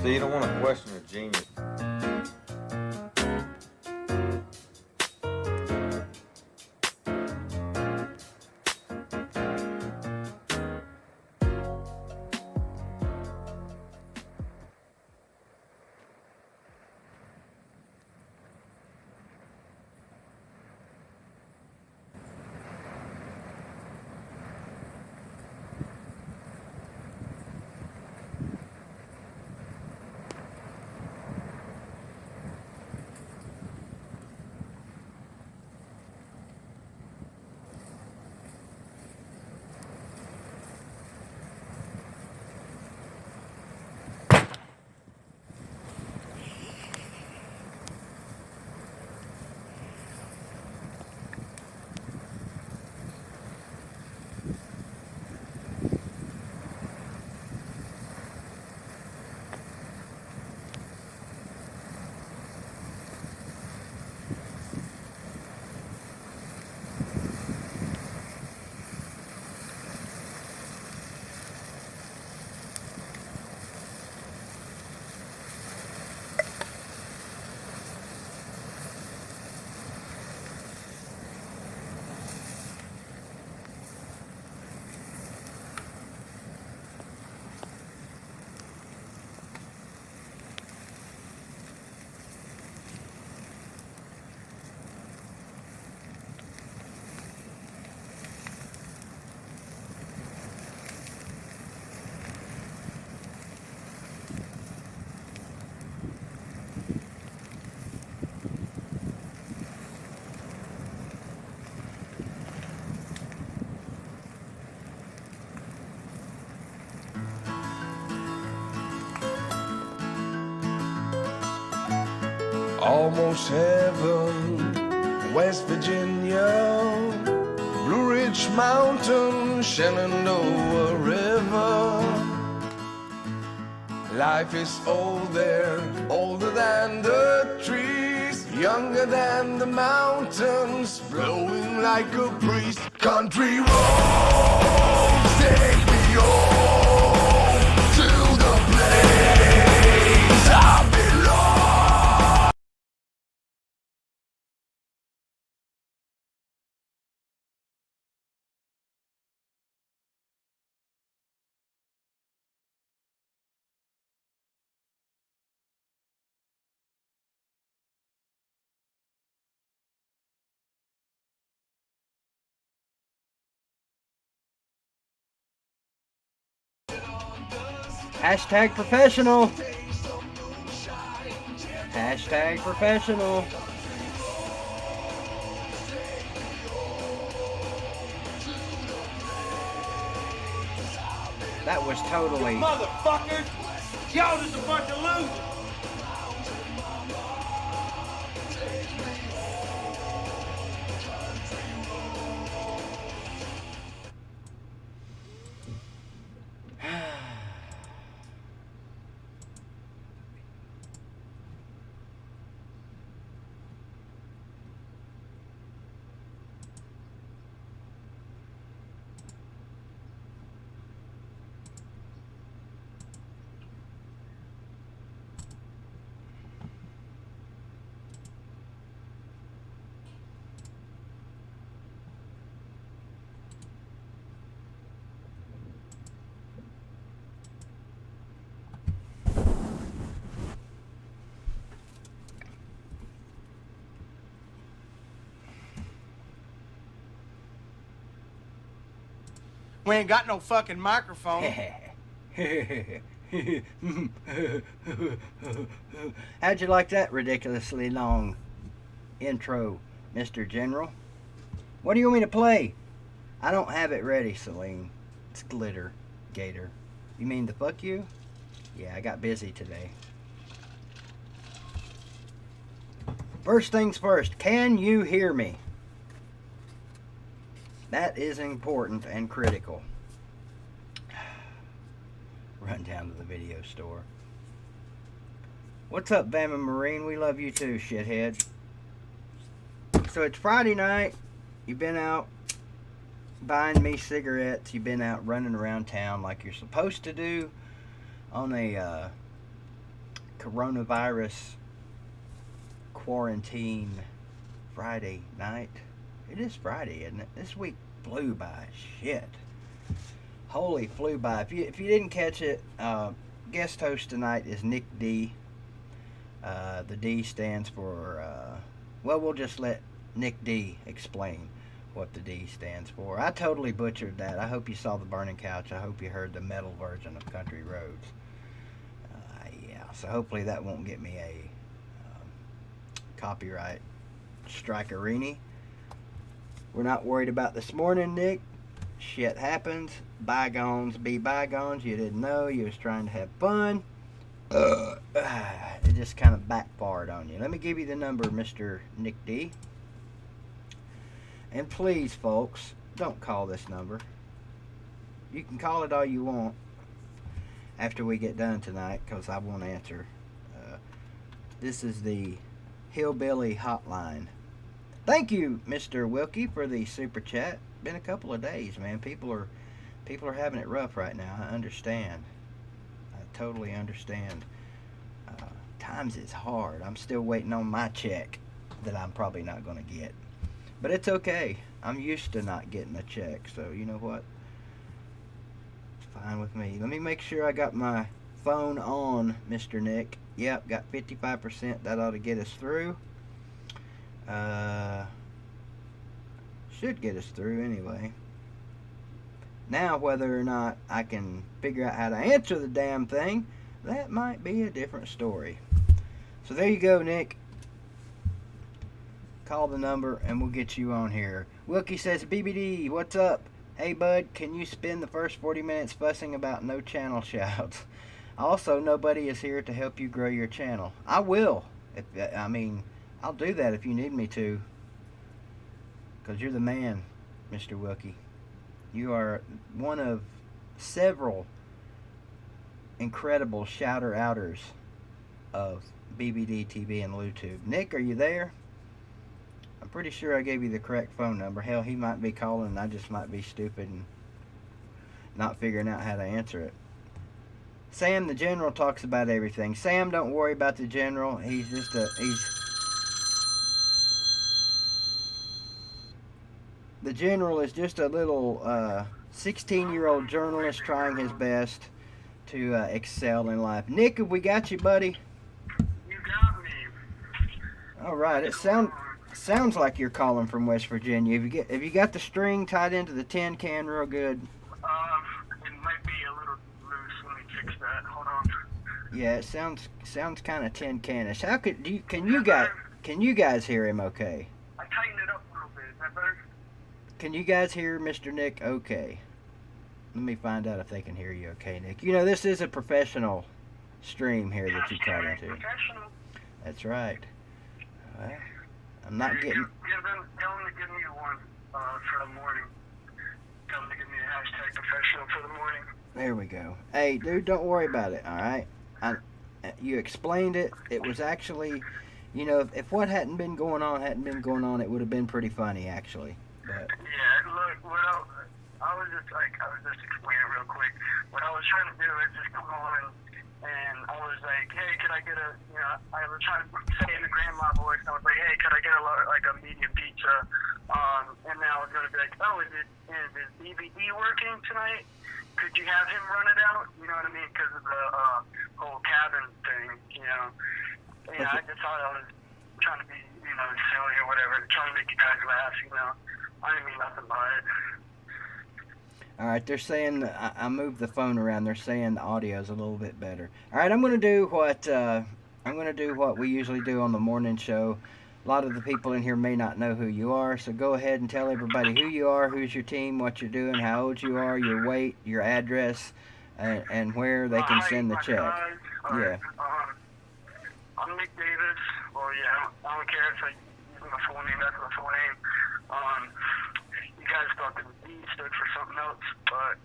So you don't want to question a genius. Almost heaven, West Virginia, Blue Ridge Mountain, Shenandoah River. Life is old there, older than the trees, younger than the mountains, blowing like a breeze. Country roads take me home to the place I belong. Hashtag professional. Hashtag professional. That was totally... Motherfuckers! Y'all just a bunch of losers! We ain't got no fucking microphone. How'd you like that ridiculously long intro, Mr. General? What do you want me to play? I don't have it ready, Celine. It's Glitter Gator. You mean the fuck you? Yeah, I got busy today. First things first, can you hear me? That is important and critical. Run down to the video store. What's up, Bama Marine? We love you too, shithead. So it's Friday night. You've been out buying me cigarettes. You've been out running around town like you're supposed to do on a coronavirus quarantine Friday night. It is Friday, isn't it? This week flew by. Shit. Holy flew by. If you didn't catch it, guest host tonight is Nick D. The D stands for, well, we'll just let Nick D explain what the D stands for. I totally butchered that. I hope you saw the Burning Couch. I hope you heard the metal version of Country Roads. Yeah, so hopefully that won't get me a copyright strikerini. We're not worried about this morning, Nick. Shit happens. Bygones be bygones. You didn't know. You was trying to have fun. It just kind of backfired on you. Let me give you the number, Mr. Nick D. And please, folks, don't call this number. You can call it all you want after we get done tonight, because I won't answer. This is the Hillbilly Hotline. Thank you, Mr. Wilkie, for the super chat. Been a couple of days, man. People are having it rough right now. I understand. I totally understand. Times is hard. I'm still waiting on my check that I'm probably not going to get. But it's okay. I'm used to not getting a check, so you know what? It's fine with me. Let me make sure I got my phone on, Mr. Nick. Yep, got 55%. That ought to get us through. Should get us through anyway. Now, whether or not I can figure out how to answer the damn thing, that might be a different story. So there you go, Nick. Call the number and we'll get you on here. Wilkie says, BBD, what's up? Hey, bud, can you spend the first 40 minutes fussing about no channel shouts? Also, nobody is here to help you grow your channel. I will. I'll do that if you need me to. Because you're the man, Mr. Wilkie. You are one of several incredible shouter-outers of BVDTV and LOUTUBE. Nick, are you there? I'm pretty sure I gave you the correct phone number. Hell, he might be calling and I just might be stupid and not figuring out how to answer it. Sam the General talks about everything. Sam, don't worry about the General. The General is just a little 16-year-old journalist trying his best to excel in life. Nick, have we got you, buddy? You got me. All right. It sounds like you're calling from West Virginia. Have you got the string tied into the tin can real good? It might be a little loose. Let me fix that. Hold on. Yeah, it sounds kind of tin canish. Can you guys hear him okay? I tightened it up a little bit. Is that better? Can you guys hear Mr. Nick okay? Let me find out if they can hear you okay, Nick. You know, this is a professional stream here that you caught into. Professional. That's right. Well, I'm not getting... Tell them to give me one for the morning. Tell them to give me a hashtag professional for the morning. There we go. Hey, dude, don't worry about it, all right? You explained it. It was actually, you know, if what hadn't been going on, it would have been pretty funny, actually. But... Yeah, look, I was just explaining real quick. What I was trying to do is just come on and I was like, hey, could I get I was trying to say in the grandma voice, I was like, hey, could I get a medium pizza? And then I was going to be like, oh, is BVD working tonight? Could you have him run it out? You know what I mean? Because of the whole cabin thing, you know. And I just thought I was trying to be, silly or whatever, trying to make you guys laugh, I didn't mean nothing by it. All right, they're saying I moved the phone around. They're saying the audio's a little bit better. All right, I'm going to do what we usually do on the morning show. A lot of the people in here may not know who you are, so go ahead and tell everybody who you are, who's your team, what you're doing, how old you are, your weight, your address, and where they can send the check. Yeah. I'm Nick Davis. Well, yeah, I don't care if I use my full name. That's my full name. You guys thought the D stood for something else, but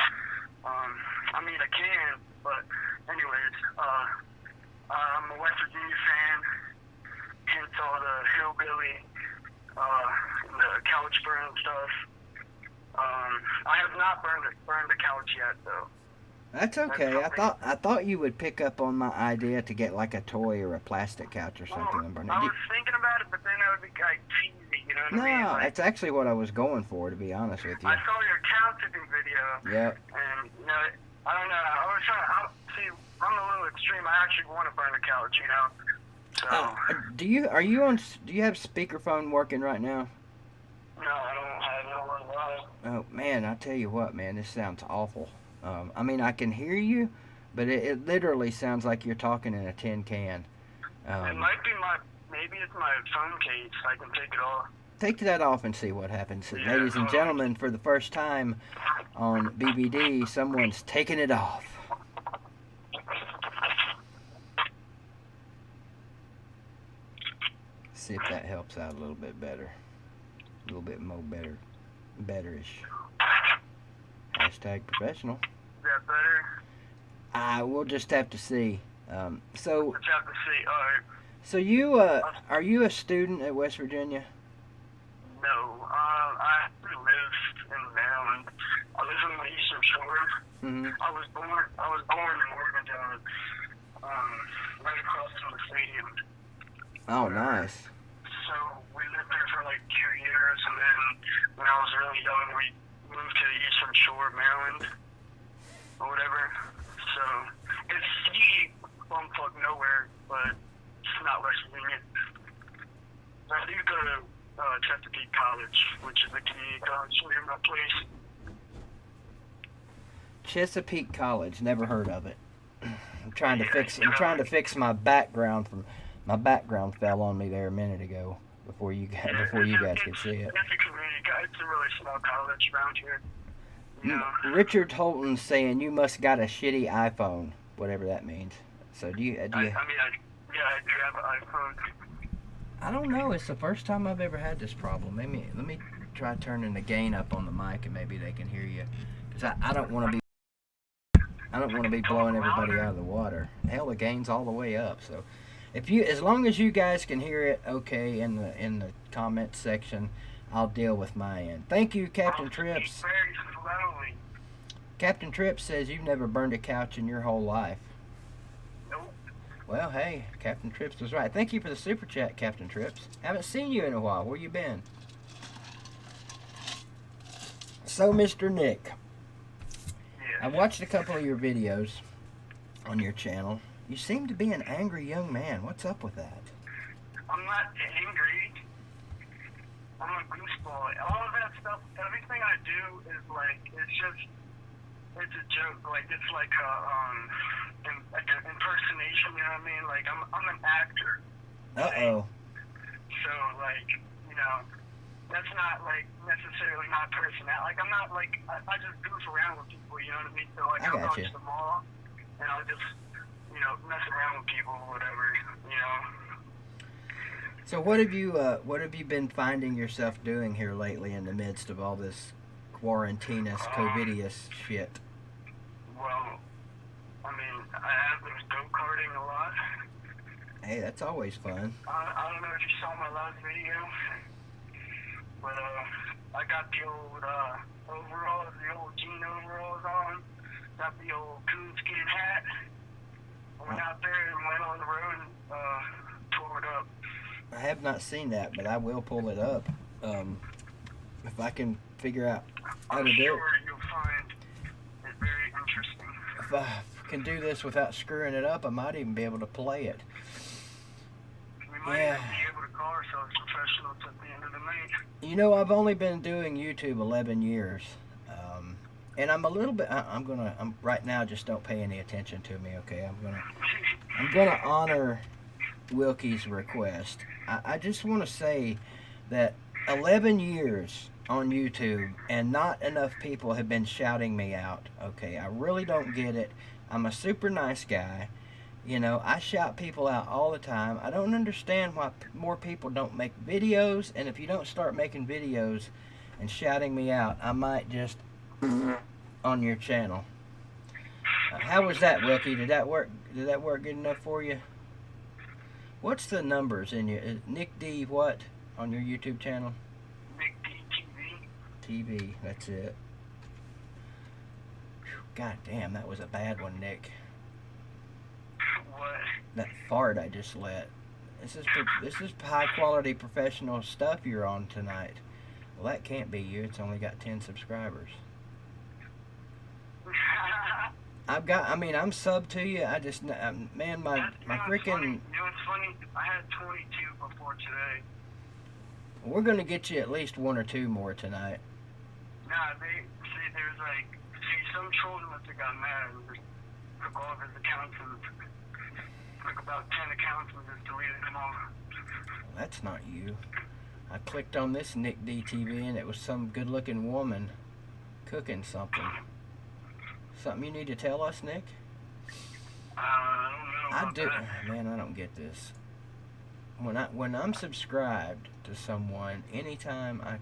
I can. But anyways, I'm a West Virginia fan. Hence all the hillbilly, and the couch burn stuff. I have not burned the couch yet, though. That's okay. I thought you would pick up on my idea to get like a toy or a plastic couch or something and burn it. I was thinking about it, but then that would be like cheesy, you know what I mean? No, Like, that's actually what I was going for, to be honest with you. I saw your counting video. Yep. And, you know, I don't know. I was trying to see, I'm a little extreme. I actually want to burn a couch, you know? So. Do you have speakerphone working right now? No, I don't have it on my live. Oh man, I tell you what, man, this sounds awful. I mean, I can hear you, but it literally sounds like you're talking in a tin can. It might be maybe it's my phone case. I can take it off. Take that off and see what happens. Yeah, Ladies and gentlemen, for the first time on BVD, someone's taking it off. See if that helps out a little bit better. A little bit more betterish. Hashtag professional. Is that better? We'll just have to see. So Let's have to see. All right. So you are you a student at West Virginia? No, I actually live in Maryland. I live in the Eastern Shore. Mm-hmm. I was born in Morgantown, right across from the stadium. Oh, nice. So we lived there for like 2 years, and then when I was really young, we moved to the Eastern Shore, Maryland, or whatever. So it's bumfuck nowhere, but it's not West Virginia. I do go to Chesapeake College, which is the community college near my place. Chesapeake College, never heard of it. I'm trying to fix my background fell on me there a minute ago before you guys could see it. It's a community college. It's a really small college around here. You know. Richard Holton's saying you must got a shitty iPhone, whatever that means. So do you? I do have an iPhone. I don't know. It's the first time I've ever had this problem. Let me try turning the gain up on the mic and maybe they can hear you. Cause I don't want to be blowing everybody out of the water. Hell, the gain's all the way up. So as long as you guys can hear it, okay, in the comment section, I'll deal with my end. Thank you, Captain Trips. Very slowly. Captain Trips says you've never burned a couch in your whole life. Nope. Well, hey, Captain Trips was right. Thank you for the super chat, Captain Trips. Haven't seen you in a while. Where you been? So, Mr. Nick, I watched a couple of your videos on your channel. You seem to be an angry young man. What's up with that? I'm not angry. I'm a goofball. All of that stuff, everything I do is like, it's a joke. Like, it's like an impersonation, you know what I mean? Like, I'm an actor. Uh-oh. So, like, you know, that's not, like, necessarily my personality. Like, I'm not, like, I just goof around with people, you know what I mean? So, like, I'll go to the mall, and I'll just, you know, mess around with people or whatever, you know? So what have you been finding yourself doing here lately in the midst of all this quarantinous, COVIDious shit? Well, I mean, I have been go-karting a lot. Hey, that's always fun. I don't know if you saw my last video, but I got the old overalls, the old jean overalls on, got the old coonskin hat. I went out there and went on the road and tore it up. I have not seen that, but I will pull it up if I can figure out how to do it. I'm sure you'll find it very interesting. If I can do this without screwing it up, I might even be able to play it. We might even be able to call ourselves professionals at the end of the night. You know, I've only been doing YouTube 11 years. And I'm a little bit, I'm right now, just don't pay any attention to me, okay? I'm gonna honor Wilkie's request. I just want to say that 11 years on YouTube and not enough people have been shouting me out, okay? I really don't get it. I'm a super nice guy. You know, I shout people out all the time. I don't understand why more people don't make videos, and if you don't start making videos and shouting me out, I might just on your channel. How was that, Wilkie? Did that work good enough for you? What's the numbers in your Nick D what on your YouTube channel? Nick D TV. TV, that's it. God damn, that was a bad one, Nick. What? That fart I just let. This is high quality professional stuff you're on tonight. Well, that can't be you. It's only got 10 subscribers. I'm sub to you. I just, man, my freaking. Funny. You know what's funny? I had 22 before today. We're gonna get you at least 1 or 2 more tonight. Nah, there's some trolls must have got mad and just took all of his accounts and took about 10 accounts and just deleted them all. Well, that's not you. I clicked on this Nick DTV and it was some good-looking woman cooking something. Something you need to tell us, Nick? I don't know. I do. Man, I don't get this. When I'm subscribed to someone, anytime I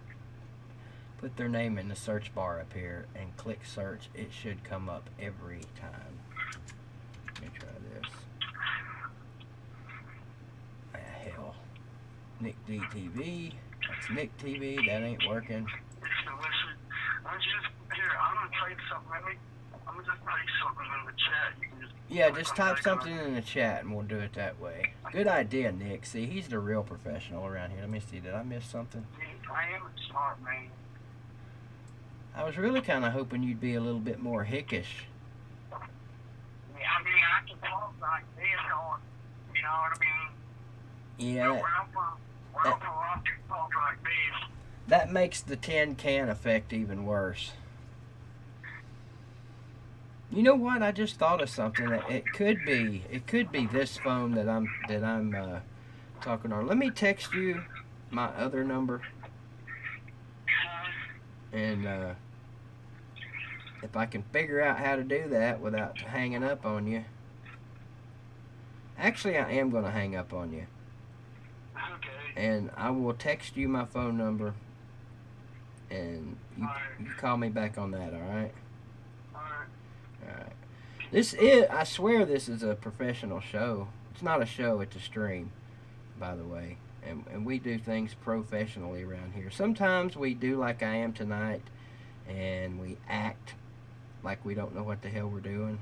put their name in the search bar up here and click search, it should come up every time. Let me try this. Hell. Nick DTV. That's Nick TV. That ain't working. Listen, why don't you just, here, I'm going to type something. I'm going to just type something in the chat. You can just... Yeah, just type something in the chat and we'll do it that way. Good idea, Nick. See, he's the real professional around here. Let me see. Did I miss something? I am smart, man. I was really kind of hoping you'd be a little bit more hickish. Yeah, I can talk like this, you know what I mean? Yeah, Where I'm from, I can talk like this. that makes the tin can effect even worse. You know what? I just thought of something. It could be this phone that I'm talking on. Let me text you my other number, and if I can figure out how to do that without hanging up on you. Actually, I am going to hang up on you. Okay. And I will text you my phone number, and you call me back on that, all right? Alright. I swear this is a professional show. It's not a show, it's a stream, by the way. And we do things professionally around here. Sometimes we do like I am tonight, and we act like we don't know what the hell we're doing.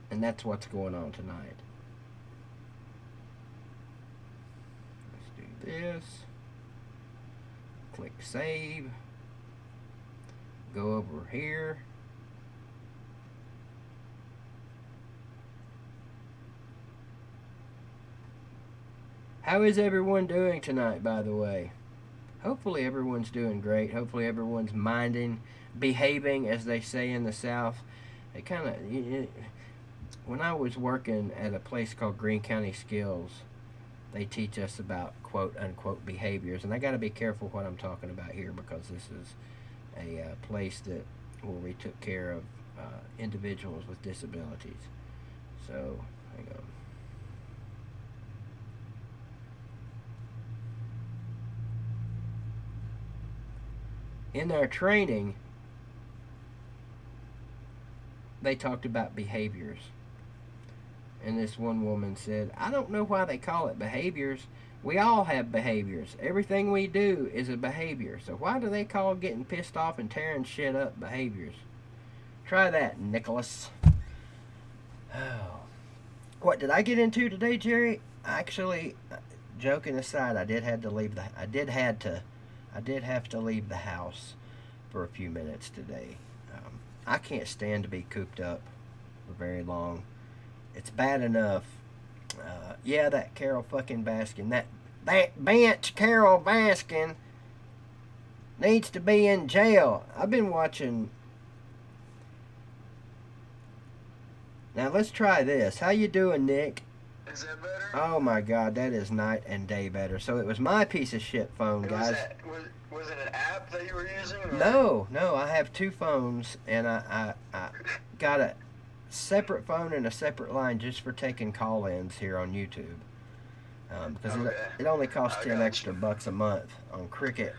And that's what's going on tonight. Let's do this. Click save. Go over here. How is everyone doing tonight, by the way? Hopefully everyone's doing great. Hopefully everyone's behaving, as they say in the South. It kind of, when I was working at a place called Greene County Skills, they teach us about quote-unquote behaviors. And I got to be careful what I'm talking about here, because this is a place where we took care of individuals with disabilities. So, hang on. In our training, they talked about behaviors. And this one woman said, I don't know why they call it behaviors. We all have behaviors. Everything we do is a behavior. So why do they call getting pissed off and tearing shit up behaviors? Try that, Nicholas. Oh. What did I get into today, Jerry? Actually, joking aside, I did have to leave the house for a few minutes today. I can't stand to be cooped up for very long. It's bad enough. Yeah, that Carol fucking Baskin, that bench Carol Baskin needs to be in jail. I've been watching. Now let's try this. How you doing, Nick? Is that better? Oh my God, that is night and day better. So it was my piece of shit phone, guys. Was it an app that you were using? Or? No, I have 2 phones, and I got a separate phone and a separate line just for taking call-ins here on YouTube. Because it only costs 10 extra bucks a month on Cricket.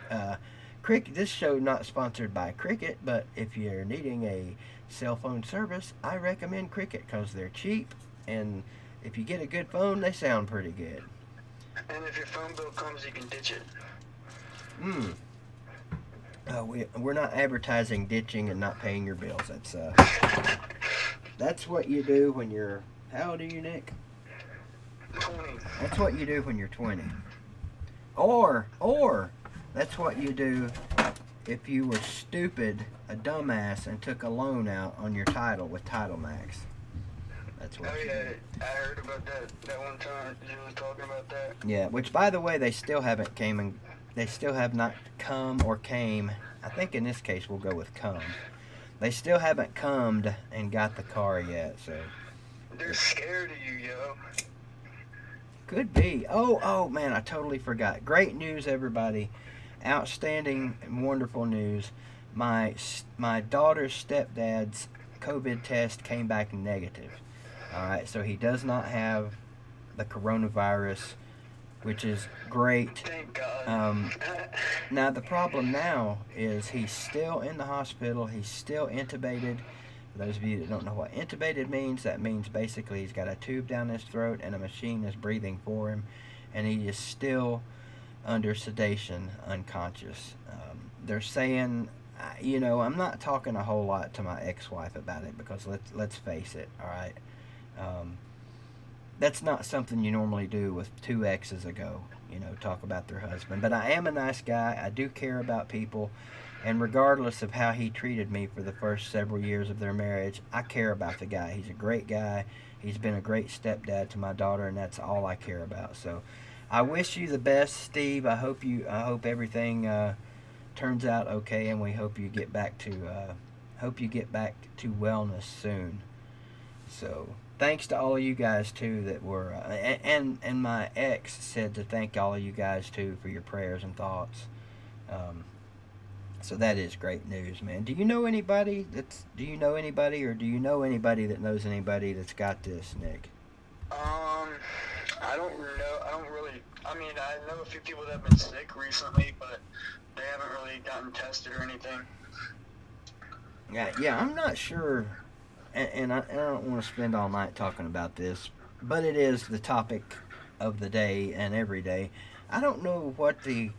Cricket. This show not sponsored by Cricket, but if you're needing a cell phone service, I recommend Cricket because they're cheap, and if you get a good phone, they sound pretty good. And if your phone bill comes, you can ditch it. We're not advertising ditching and not paying your bills. That's what you do when you're. How old are you, Nick? 20. That's what you do when you're 20. Or that's what you do if you were stupid, a dumbass, and took a loan out on your title with Title Max. That's what. Oh you yeah, do. I heard about that one time you was talking about that. Yeah, which by the way, they still have not come or came. I think in this case we'll go with come. They still haven't comed and got the car yet, so. They're scared of you, yo. Could be. Oh man, I totally forgot. Great news, everybody. Outstanding and wonderful news. My daughter's stepdad's COVID test came back negative. All right, so he does not have the coronavirus, which is great. Thank God. Now the problem now is he's still in the hospital. He's still intubated. For those of you that don't know what intubated means, that means basically he's got a tube down his throat and a machine is breathing for him, and he is still under sedation, unconscious. They're saying, I'm not talking a whole lot to my ex-wife about it because let's face it, all right. That's not something you normally do with two exes ago, talk about their husband. But I am a nice guy. I do care about people. And regardless of how he treated me for the first several years of their marriage, I care about the guy. He's a great guy. He's been a great stepdad to my daughter, and that's all I care about. So I wish you the best, Steve. I hope everything turns out okay, and we hope you get back to wellness soon. So thanks to all of you guys too that were and my ex said to thank all of you guys too for your prayers and thoughts. So that is great news, man. Do you know anybody or do you know anybody that knows anybody that's got this, Nick? I don't know. I know a few people that have been sick recently, but they haven't really gotten tested or anything. Yeah, I'm not sure, and I don't want to spend all night talking about this, but it is the topic of the day and every day. I don't know what the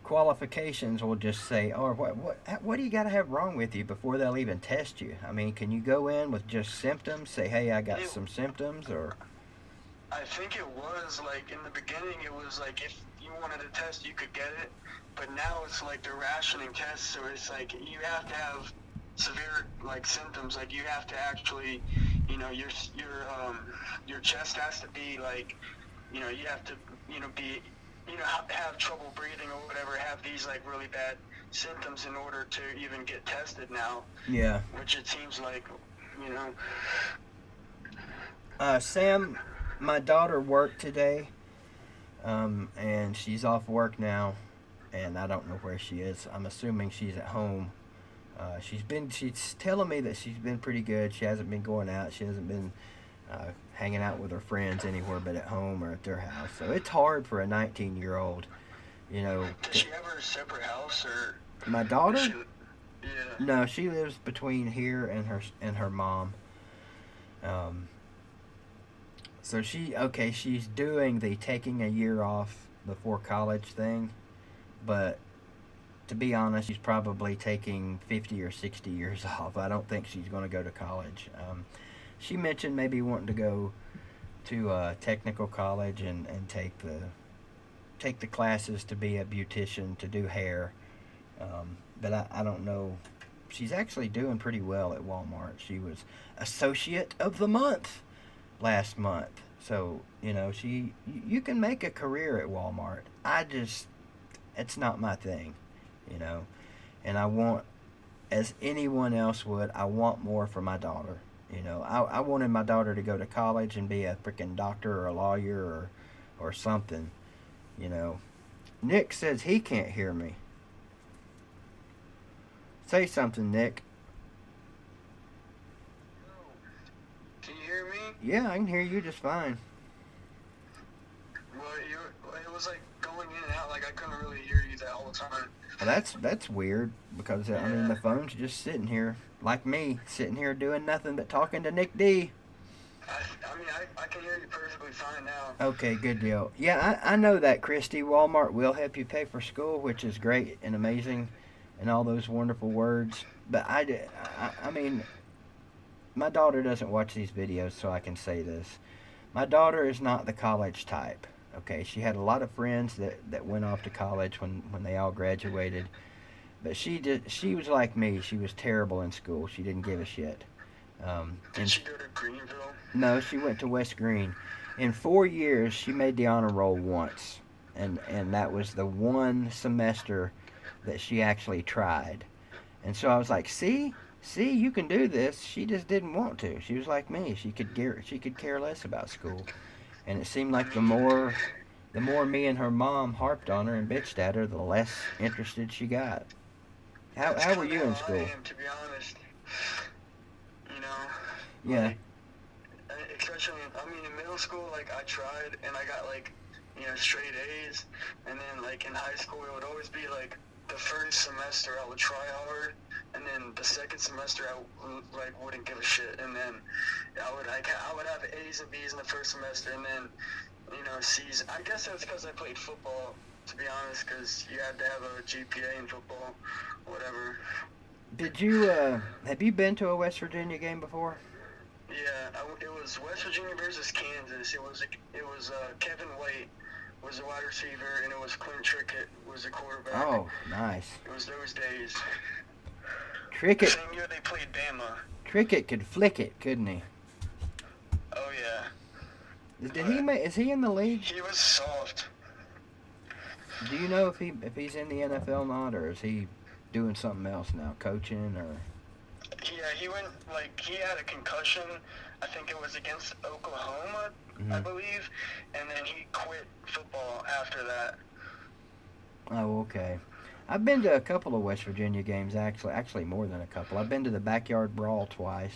qualifications will just say, or what do you got to have wrong with you before they'll even test you? I mean, can you go in with just symptoms, say, hey, I got some symptoms, or? I think it was, like, in the beginning, it was, like, if you wanted a test, you could get it, but now it's, like, they're rationing tests, so it's, like, you have to have severe, like, symptoms, like, you have to actually, your chest has to be, like, you have to, be, have trouble breathing or whatever, have these, like, really bad symptoms in order to even get tested now. Yeah. Which it seems like, Sam, my daughter worked today, and she's off work now, and I don't know where she is. I'm assuming she's at home. She's telling me that she's been pretty good. She hasn't been going out. She hasn't been hanging out with her friends anywhere but at home or at their house. So it's hard for a 19-year-old, Does she have her separate house, or? My daughter? Yeah. No, she lives between here and her mom. So she's doing the taking a year off before college thing, but to be honest, she's probably taking 50 or 60 years off. I don't think she's going to go to college. She mentioned maybe wanting to go to technical college and take the classes to be a beautician, to do hair. But I don't know. She's actually doing pretty well at Walmart. She was Associate of the Month last month. So, you can make a career at Walmart. It's not my thing, And I want, as anyone else would, I want more for my daughter. I wanted my daughter to go to college and be a freaking doctor or a lawyer or something, Nick says he can't hear me. Say something, Nick. Can you hear me? Yeah, I can hear you just fine. Well, it was like going in and out, like I couldn't really hear you that whole time. Well, that's weird because the phone's just sitting here, like me, sitting here doing nothing but talking to Nick D. I can hear you perfectly fine now. Okay, good deal. Yeah, I know that, Christy. Walmart will help you pay for school, which is great and amazing. and all those wonderful words. But I mean, my daughter doesn't watch these videos, so I can say this. My daughter is not the college type. Okay, she had a lot of friends that went off to college when they all graduated. But she was like me. She was terrible in school. She didn't give a shit. Did she go to Greenville? No, she went to West Green. In 4 years, she made the honor roll once, and that was the one semester that she actually tried. And so I was like, see, you can do this. She just didn't want to. She was like me. She could care less about school. And it seemed like the more me and her mom harped on her and bitched at her, the less interested she got. How were you in school? I am, to be honest. You know. Yeah. Like, especially, I mean, in middle school, like, I tried, and I got, like, you know, straight A's. And then, like, in high school, it would always be, like, the first semester I would try hard, and then the second semester I, like, wouldn't give a shit. And then I would have A's and B's in the first semester, and then, you know, C's. I guess that's because I played football, to be honest, because you had to have a GPA in football, whatever. Did you, have you been to a West Virginia game before? Yeah, it was West Virginia versus Kansas. It was Kevin White was the wide receiver, and it was Clint Trickett was the quarterback. Oh, nice. It was those days. Trickett. Same year they played Bama. Trickett could flick it, couldn't he? Oh yeah. Is he in the league? He was soft. Do you know if he's in the NFL or not, or is he doing something else now, coaching or? Yeah, he went, like, he had a concussion. I think it was against Oklahoma, I believe, and then he quit football after that. Oh, okay. I've been to a couple of West Virginia games, actually more than a couple. I've been to the Backyard Brawl twice.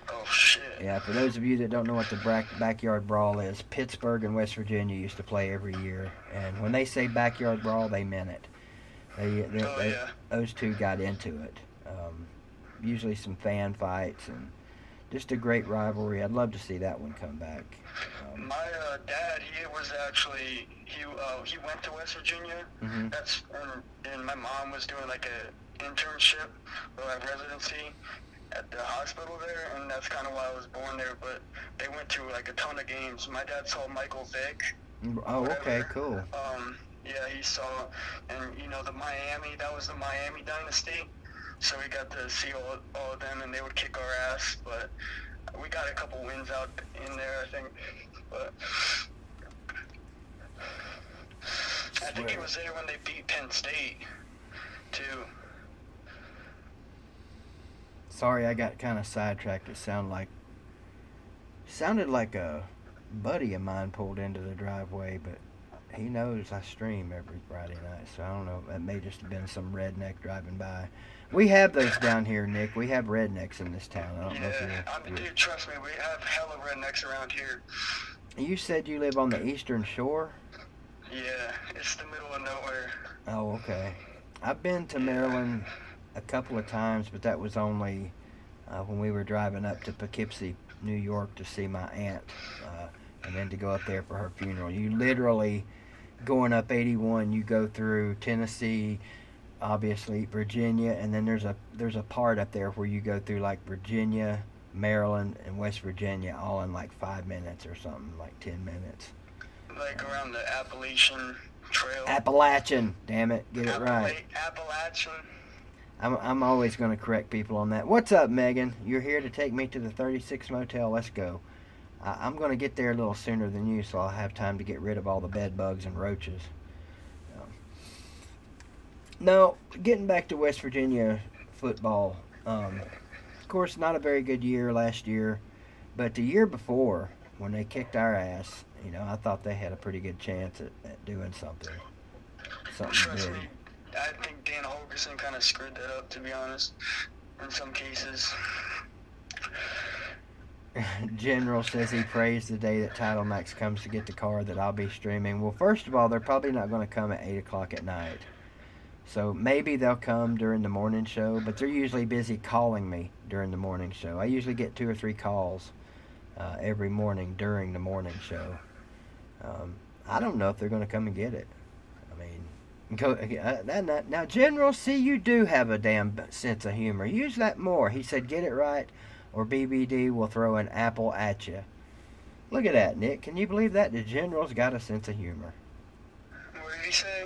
Oh, shit. Yeah, for those of you that don't know what the Backyard Brawl is, Pittsburgh and West Virginia used to play every year. And when they say Backyard Brawl, they meant it. Yeah. Those two got into it. Usually some fan fights and just a great rivalry. I'd love to see that one come back. My dad, he was actually, he went to West Virginia. Mm-hmm. And my mom was doing like a internship or a residency at the hospital there, and that's kind of why I was born there. But they went to like a ton of games. My dad saw Michael Vick. Oh, whatever. okay, cool. Yeah, he saw, and you know, that was the Miami dynasty. So we got to see all of them, and they would kick our ass. But we got a couple wins out in there, I think. But I think he was there when they beat Penn State, too. Sorry, I got kind of sidetracked. It sounded like a buddy of mine pulled into the driveway, but he knows I stream every Friday night, so I don't know. It may just have been some redneck driving by. We have those down here, Nick. We have rednecks in this town. I don't know if Yeah, dude, trust me, we have hella rednecks around here. You said you live on the Eastern Shore? Yeah, it's the middle of nowhere. Oh, okay. I've been to Maryland a couple of times, but that was only when we were driving up to Poughkeepsie, New York to see my aunt, and then to go up there for her funeral. You literally, going up 81, you go through Tennessee, obviously Virginia, and then there's a part up there where you go through like Virginia, Maryland, and West Virginia all in like 5 minutes or something, like 10 minutes. Like around the Appalachian Trail. Appalachian, damn it, get it right. Appalachian. I'm always going to correct people on that. What's up, Megan? You're here to take me to the 36 Motel. Let's go. I'm going to get there a little sooner than you, so I'll have time to get rid of all the bed bugs and roaches. No, getting back to West Virginia football. Of course, not a very good year last year, but the year before, when they kicked our ass, you know, I thought they had a pretty good chance at doing something Trust big. me, I think Dan Holgerson kind of screwed that up, to be honest, in some cases. General says he prays the day that Title Max comes to get the car that I'll be streaming. Well, first of all, they're probably not going to come at 8 o'clock at night. So maybe they'll come during the morning show, but they're usually busy calling me during the morning show. I usually get 2 or 3 calls every morning during the morning show. I don't know if they're going to come and get it. I mean, Now, General, see, you do have a damn sense of humor. Use that more. He said, get it right, or BBD will throw an apple at you. Look at that, Nick. Can you believe that? The General's got a sense of humor. What did he say?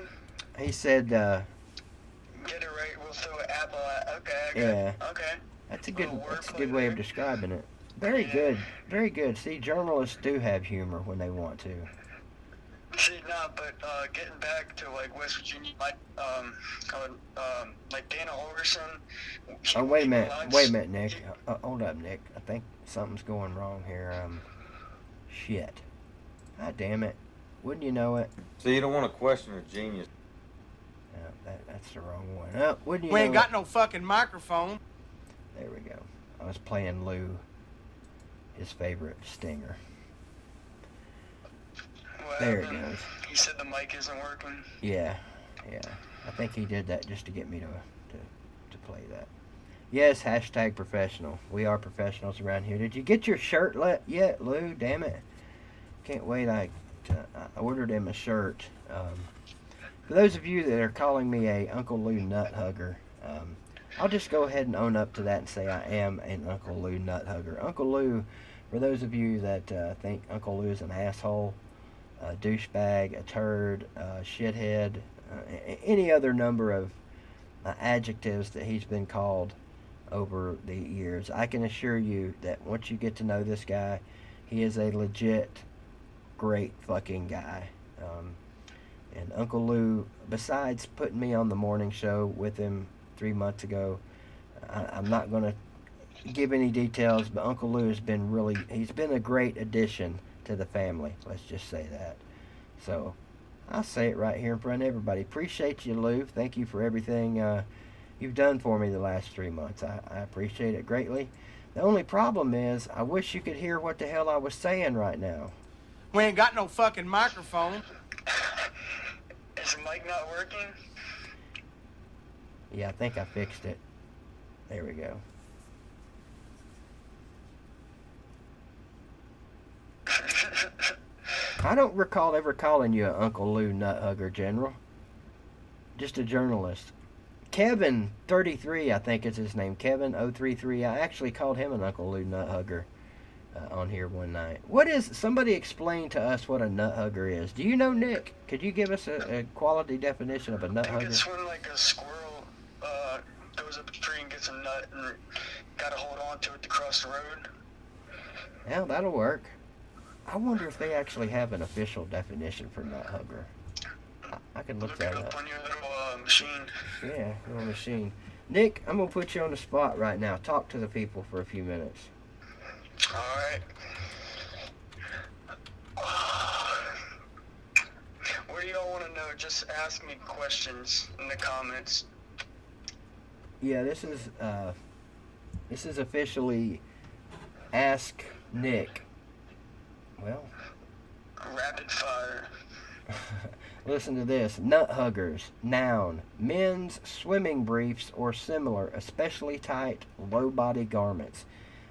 He said, Get it right, we'll throw an apple at. Okay, yeah. Okay. That's a good Wordplay way of there. describing it. Very good. Very good. See, journalists do have humor when they want to. See, no, but getting back to like West Virginia, like Dana Holgerson. Oh, wait a minute, Nick. Hold up, Nick. I think something's going wrong here. Shit. God damn it. Wouldn't you know it? So you don't want to question a genius. That's the wrong one. Oh, wouldn't you We know ain't got it? no fucking microphone. There we go. I was playing Lou, his favorite stinger. There it goes. He said the mic isn't working. Yeah. I think he did that just to get me to play that. Yes, hashtag professional. We are professionals around here. Did you get your shirt yet, Lou? Damn it. Can't wait. I ordered him a shirt. For those of you that are calling me a Uncle Lou nut hugger, I'll just go ahead and own up to that and say I am an Uncle Lou nut hugger. Uncle Lou, for those of you that think Uncle Lou is an asshole, a douchebag, a turd, a shithead, any other number of adjectives that he's been called over the years, I can assure you that once you get to know this guy, he is a legit great fucking guy. And Uncle Lou, besides putting me on the morning show with him 3 months ago, I'm not going to give any details, but Uncle Lou has been he's been a great addition to the family. Let's just say that. So I'll say it right here in front of everybody. Appreciate you, Lou. Thank you for everything you've done for me the last 3 months. I appreciate it greatly. The only problem is I wish you could hear what the hell I was saying right now. We ain't got no fucking microphone. Is the mic not working? Yeah, I think I fixed it. There we go. I don't recall ever calling you an Uncle Lou nut hugger, General. Just a journalist. Kevin 33, I think is his name. Kevin 033. I actually called him an Uncle Lou nut hugger on here one night. Somebody explain to us what a nut hugger is. Do you know, Nick? Could you give us a quality definition of a nut hugger? It's when like a squirrel goes up a tree and gets a nut and gotta hold on to it to cross the road. Yeah, that'll work. I wonder if they actually have an official definition for nut hugger. I can look that up. On your little machine. Yeah, little machine. Nick, I'm going to put you on the spot right now. Talk to the people for a few minutes. Alright. What do y'all want to know? Just ask me questions in the comments. Yeah, this is officially Ask Nick. Well, rapid fire. Listen to this. Nut huggers. Noun. Men's swimming briefs or similar, especially tight, low-body garments.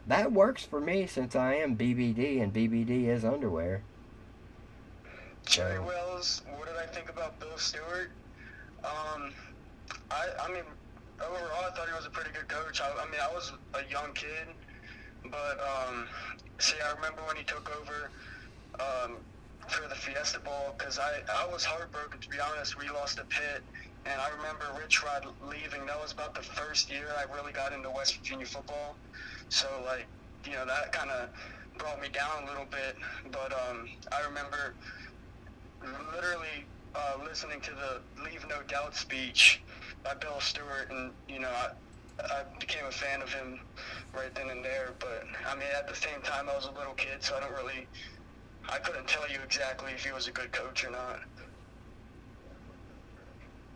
That works for me since I am BVD, and BVD is underwear. Jerry Wells, what did I think about Bill Stewart? I mean, overall, I thought he was a pretty good coach. I mean, I was a young kid, but, see, I remember when he took over for the Fiesta Bowl, because I was heartbroken, to be honest. We lost a Pitt, and I remember Rich Rod leaving. That was about the first year I really got into West Virginia football. So, like, you know, that kind of brought me down a little bit. But I remember literally listening to the Leave No Doubt speech by Bill Stewart, and, you know, I became a fan of him right then and there. But, I mean, at the same time, I was a little kid, so I couldn't tell you exactly if he was a good coach or not.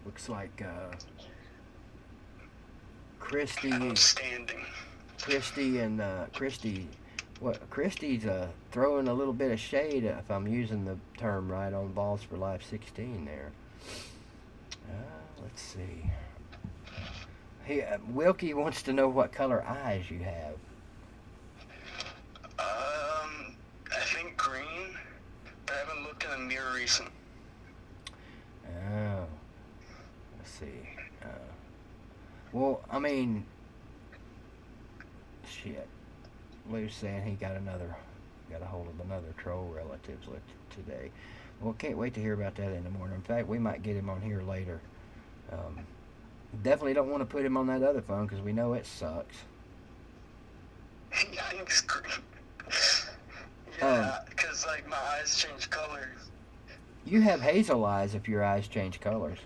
Looks like Christy. Outstanding. Christy's throwing a little bit of shade, if I'm using the term right, on Balls for Life 16 there. Let's see. Wilkie wants to know what color eyes you have. I think green, but I haven't looked in the mirror recently. Oh. see. Well, I mean, shit. Lou's saying he got a hold of another troll relatives today. Well, can't wait to hear about that in the morning. In fact, we might get him on here later. Definitely don't want to put him on that other phone because we know it sucks. Yikes. Yeah, because like my eyes change colors. You have hazel eyes if your eyes change colors.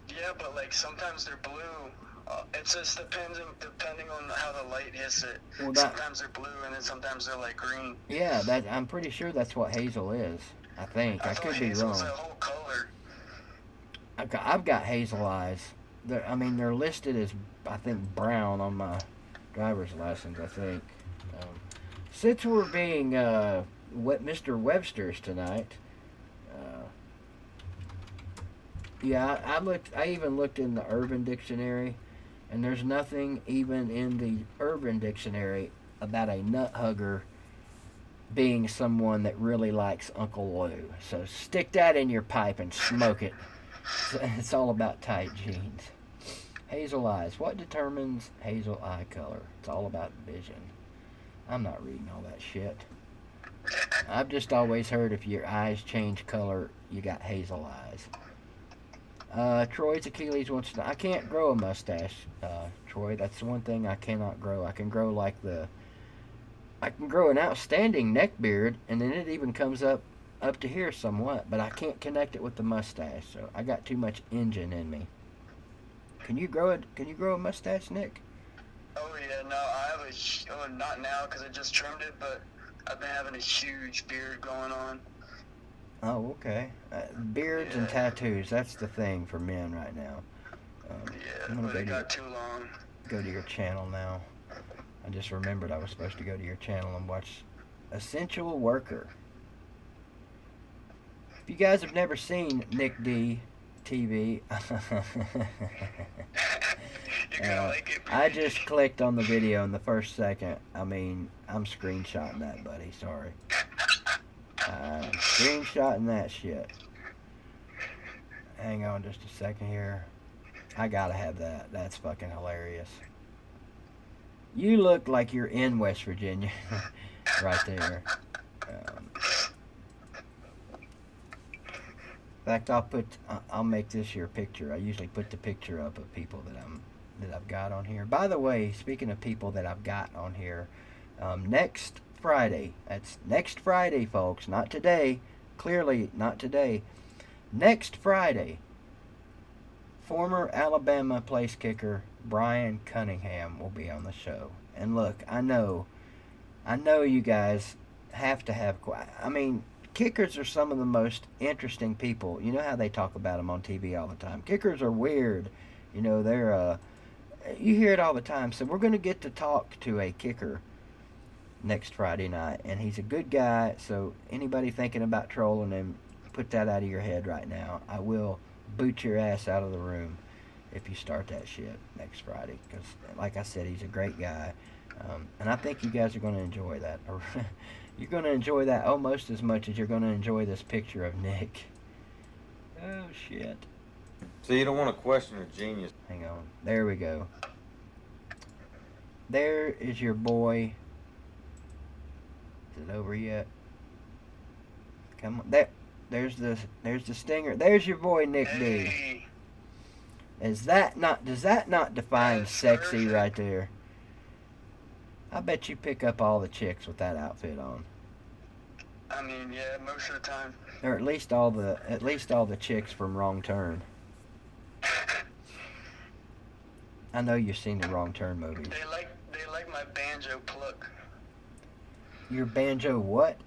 Yeah, but like sometimes they're blue. It just depending on how the light hits it. Well, sometimes they're blue and then sometimes they're like green. Yeah, I'm pretty sure that's what hazel is. I think. I could be hazel's wrong. a whole color. I've got hazel eyes. They're listed as, I think, brown on my driver's license, I think. Since we're being Mr. Webster's tonight, yeah, I even looked in the Urban Dictionary, and there's nothing even in the Urban Dictionary about a nut hugger being someone that really likes Uncle Lou. So stick that in your pipe and smoke it. It's all about tight jeans. Hazel eyes. What determines hazel eye color? It's all about vision. I'm not reading all that shit. I've just always heard if your eyes change color, you got hazel eyes. Troy's Achilles wants to know, I can't grow a mustache, Troy. That's the one thing I cannot grow. I can grow I can grow an outstanding neck beard, and then it even comes up to here somewhat, but I can't connect it with the mustache, so I got too much engine in me. Can you grow a mustache, Nick? Oh yeah, no, I have not now because I just trimmed it, but I've been having a huge beard going on. Oh, okay. Beards and tattoos, that's the thing for men right now. Yeah, but it got too long. Go to your channel now. I just remembered I was supposed to go to your channel and watch Essential Worker. If you guys have never seen Nick D TV, I just clicked on the video in the first second. I mean, I'm screenshotting that, buddy. Sorry. I'm screenshotting that shit. Hang on just a second here. I gotta have that. That's fucking hilarious. You look like you're in West Virginia. Right there. In fact, I'll make this your picture. I usually put the picture up of people that I've got on here. By the way, speaking of people that I've got on here, next Friday. That's next Friday, folks. Not today. Clearly not today. Next Friday, former Alabama place kicker Brian Cunningham will be on the show. And look, I know you guys have to have. I mean, kickers are some of the most interesting people. You know how they talk about them on TV all the time. Kickers are weird. You know, they're you hear it all the time. So we're going to get to talk to a kicker next Friday night, and he's a good guy. So anybody thinking about trolling him, put that out of your head right now. I will boot your ass out of the room if you start that shit next Friday, because like I said, he's a great guy, and I think you guys are going to enjoy that. You're going to enjoy that almost as much as you're going to enjoy this picture of Nick. Oh shit. So you don't want to question her genius. Hang on. There we go. There is your boy. Is it over yet? Come on. There's the stinger. There's your boy Nick D. Does that not define sexy right there? I bet you pick up all the chicks with that outfit on. I mean, yeah, most of the time. Or at least all the chicks from Wrong Turn. I know you've seen the Wrong Turn movies. They like my banjo pluck. Your banjo what?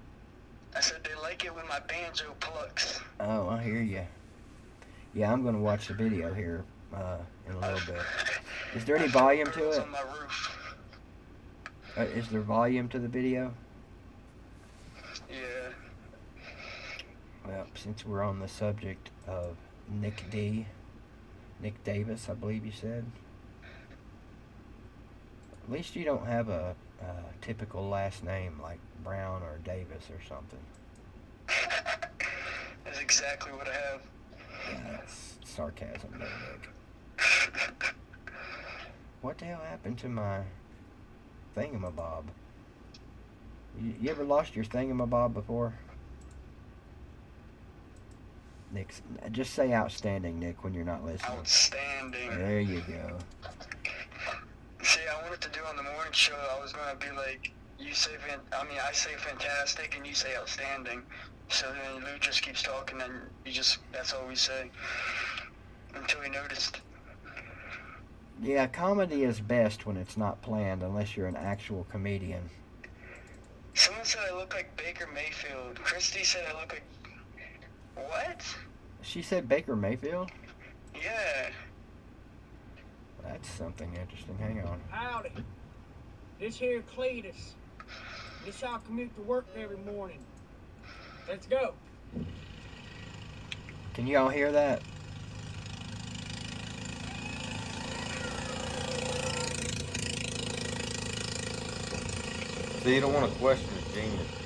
I said they like it when my banjo plucks. Oh, I hear you. Yeah, I'm gonna watch the video here in a little bit. Is there any volume to it? On my roof. Is there volume to the video? Yeah. Well, since we're on the subject of Nick Davis, I believe you said. At least you don't have a typical last name like Brown or Davis or something. That's exactly what I have. Yeah, that's sarcasm there, Nick. What the hell happened to my thingamabob? You ever lost your thingamabob before? Nick, just say outstanding, Nick, when you're not listening. Outstanding. There you go. See, I wanted to do on the morning show, I was going to be like, I say fantastic and you say outstanding. So then Lou just keeps talking and that's all we say. Until he noticed. Yeah, comedy is best when it's not planned, unless you're an actual comedian. Someone said I look like Baker Mayfield. Christy said I look like... What? She said Baker Mayfield? Yeah. That's something interesting. Hang on. Howdy. This here Cletus. This how I commute to work every morning. Let's go. Can you all hear that? So you don't want to question his genius.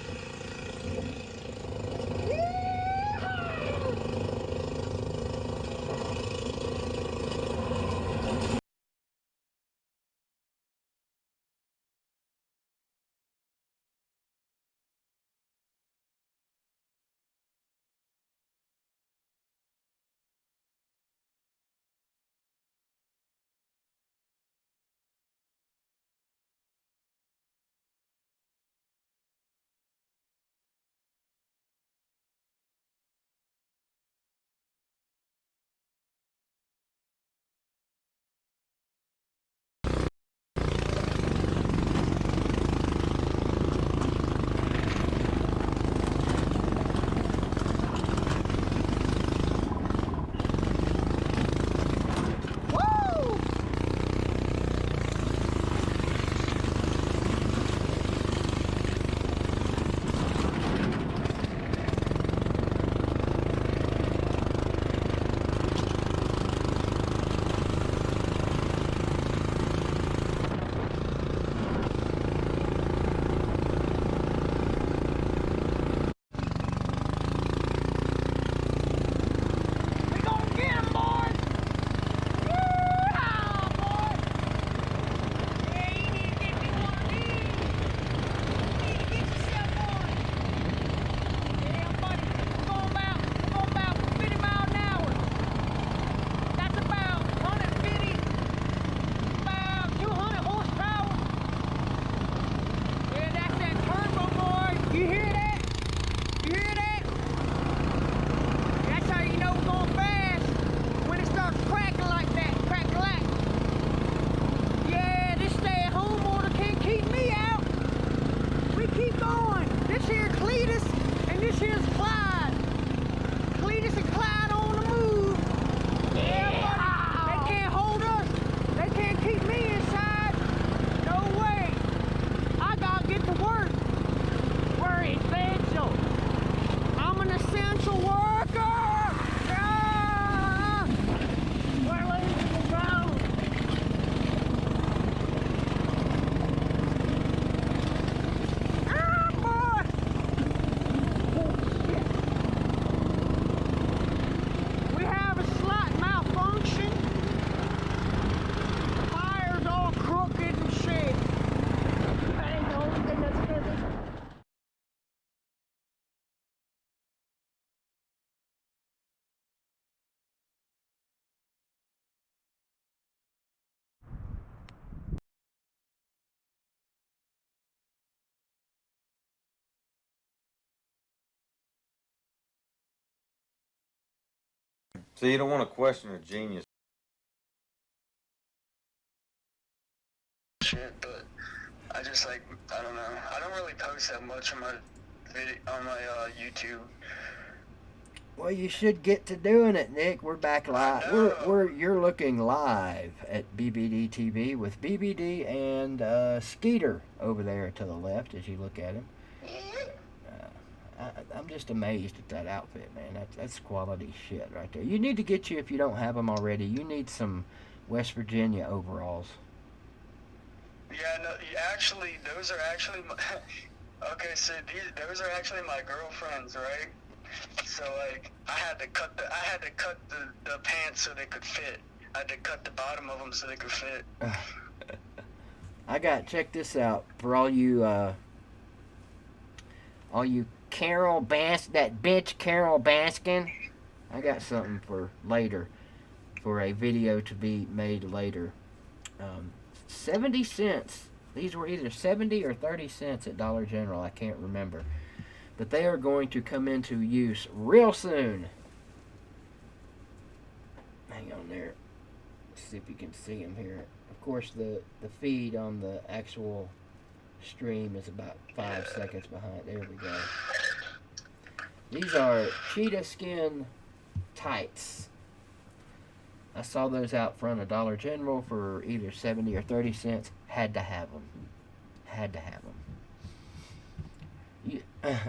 So you don't want to question her genius. Shit, but I just I don't know. I don't really post that much on my YouTube. Well, you should get to doing it, Nick. We're back live. You're looking live at BVDTV with BVD and Skeeter over there to the left as you look at him. I'm just amazed at that outfit, man. That's quality shit right there. You need to get you, if you don't have them already, you need some West Virginia overalls. Yeah, no, actually, those are actually my, okay, so those are actually my girlfriend's, right? So I had to cut the pants so they could fit. I had to cut the bottom of them so they could fit. Check this out for all you Carol that bitch Carol Baskin. I got something for later, for a video to be made later. 70 cents. These were either 70 or 30 cents at Dollar General. I can't remember. But they are going to come into use real soon. Hang on there. Let's see if you can see them here. Of course, the feed on the actual stream is about 5 seconds behind. There we go. These are cheetah skin tights. I saw those out front of Dollar General for either 70 or 30 cents. Had to have them. Had to have them.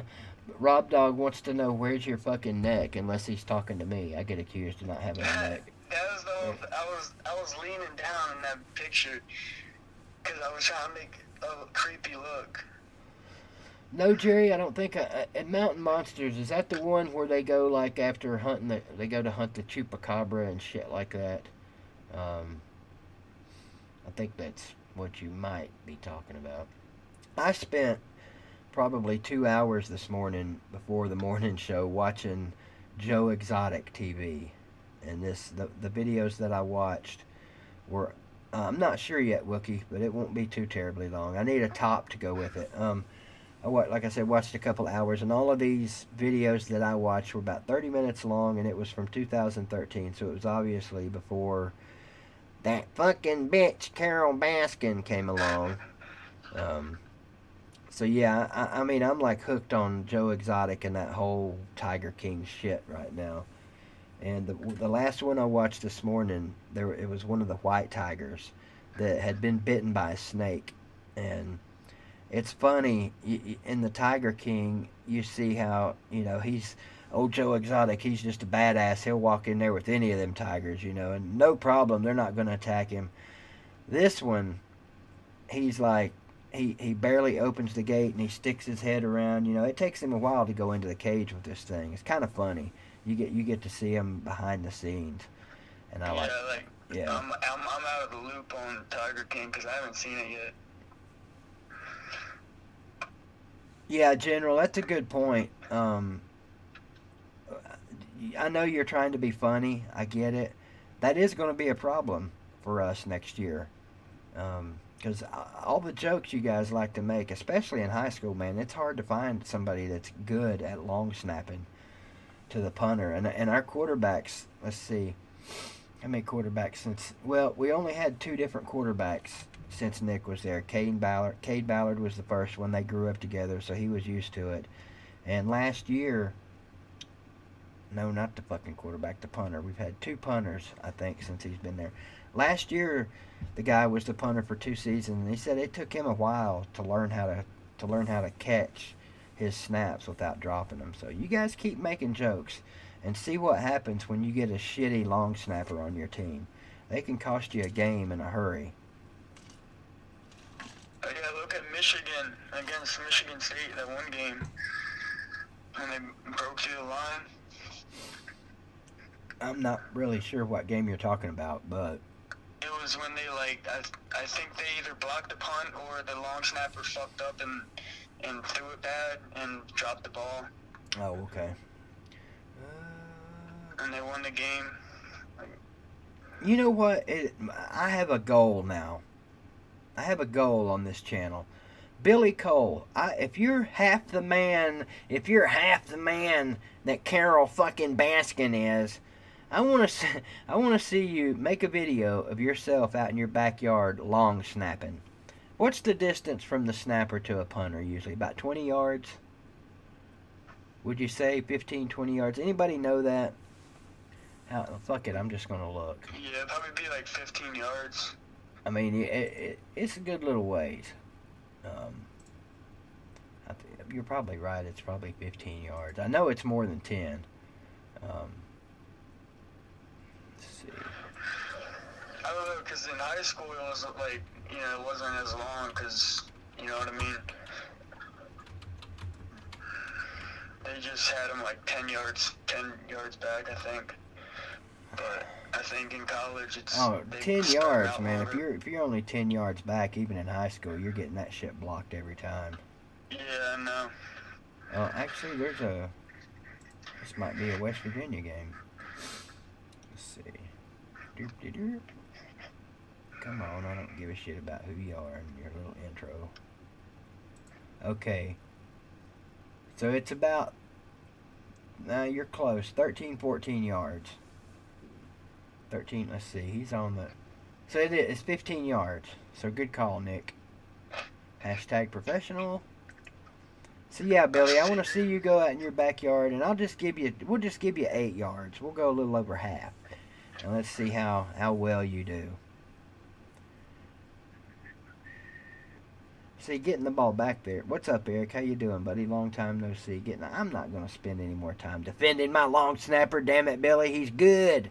Rob Dog wants to know, where's your fucking neck, unless he's talking to me. I get accused of not having a neck. That was I was leaning down in that picture because I was trying to make a creepy look. No, Jerry, I don't think. At Mountain Monsters, is that the one where they go like after hunting they go to hunt the chupacabra and shit like that? I think that's what you might be talking about. I spent probably 2 hours this morning before the morning show watching Joe Exotic TV, and the videos that I watched were I'm not sure yet, Wookie, but it won't be too terribly long. I need a top to go with it. Like I said, watched a couple hours, and all of these videos that I watched were about 30 minutes long, and it was from 2013, so it was obviously before that fucking bitch Carol Baskin came along. So yeah, I mean, I'm like hooked on Joe Exotic and that whole Tiger King shit right now. And the last one I watched this morning, it was one of the white tigers that had been bitten by a snake, and it's funny, in the Tiger King, you see how, he's, old Joe Exotic, he's just a badass. He'll walk in there with any of them tigers, and no problem, they're not going to attack him. This one, he's like, he barely opens the gate and he sticks his head around. It takes him a while to go into the cage with this thing. It's kind of funny. You get to see him behind the scenes, and I yeah. I'm out of the loop on Tiger King because I haven't seen it yet. Yeah, General, that's a good point. I know you're trying to be funny. I get it. That is going to be a problem for us next year. Because all the jokes you guys like to make, especially in high school, man, it's hard to find somebody that's good at long snapping to the punter. And our quarterbacks, let's see, how many quarterbacks since... Well, we only had 2 different quarterbacks since Nick was there. Cade Ballard was the first one. They grew up together, so he was used to it. And last year, no, not the fucking quarterback, the punter. We've had 2 punters, I think, since he's been there. Last year, the guy was the punter for 2 seasons, and he said it took him a while to learn how to catch his snaps without dropping them. So you guys keep making jokes and see what happens when you get a shitty long snapper on your team. They can cost you a game in a hurry. Yeah, look at Michigan against Michigan State, that one game, when they broke through the line. I'm not really sure what game you're talking about, but... It was when they, I think they either blocked the punt or the long snapper fucked up and threw it bad and dropped the ball. Oh, okay. And they won the game. You know what? I have a goal now. I have a goal on this channel. Billy Cole, if you're half the man that Carol fucking Baskin is, I want to see you make a video of yourself out in your backyard long snapping. What's the distance from the snapper to a punter usually? About 20 yards? Would you say 15, 20 yards? Anybody know that? Fuck it, I'm just going to look. Yeah, it'd probably be like 15 yards. I mean, it's a good little ways. You're probably right. It's probably 15 yards. I know it's more than 10. Let's see. I don't know, because in high school it wasn't it wasn't as long, because, you know what I mean? They just had them 10 yards back, I think. But I think in college it's Oh, they 10 spread yards, out man. longer. If you're only 10 yards back, even in high school, you're getting that shit blocked every time. Yeah, I know. Actually, this might be a West Virginia game. Let's see. Doop-de-doop. Come on, I don't give a shit about who you are in your little intro. Okay. So it's about, you're close, 13, 14 yards. 13, let's see, he's on the, so it's 15 yards. So good call, Nick. Hashtag professional. So yeah, Billy, I want to see you go out in your backyard, and we'll just give you 8 yards. We'll go a little over half. And let's see how well you do. See, getting the ball back there. What's up, Eric? How you doing, buddy? Long time no see. I'm not going to spend any more time defending my long snapper. Damn it, Billy. He's good.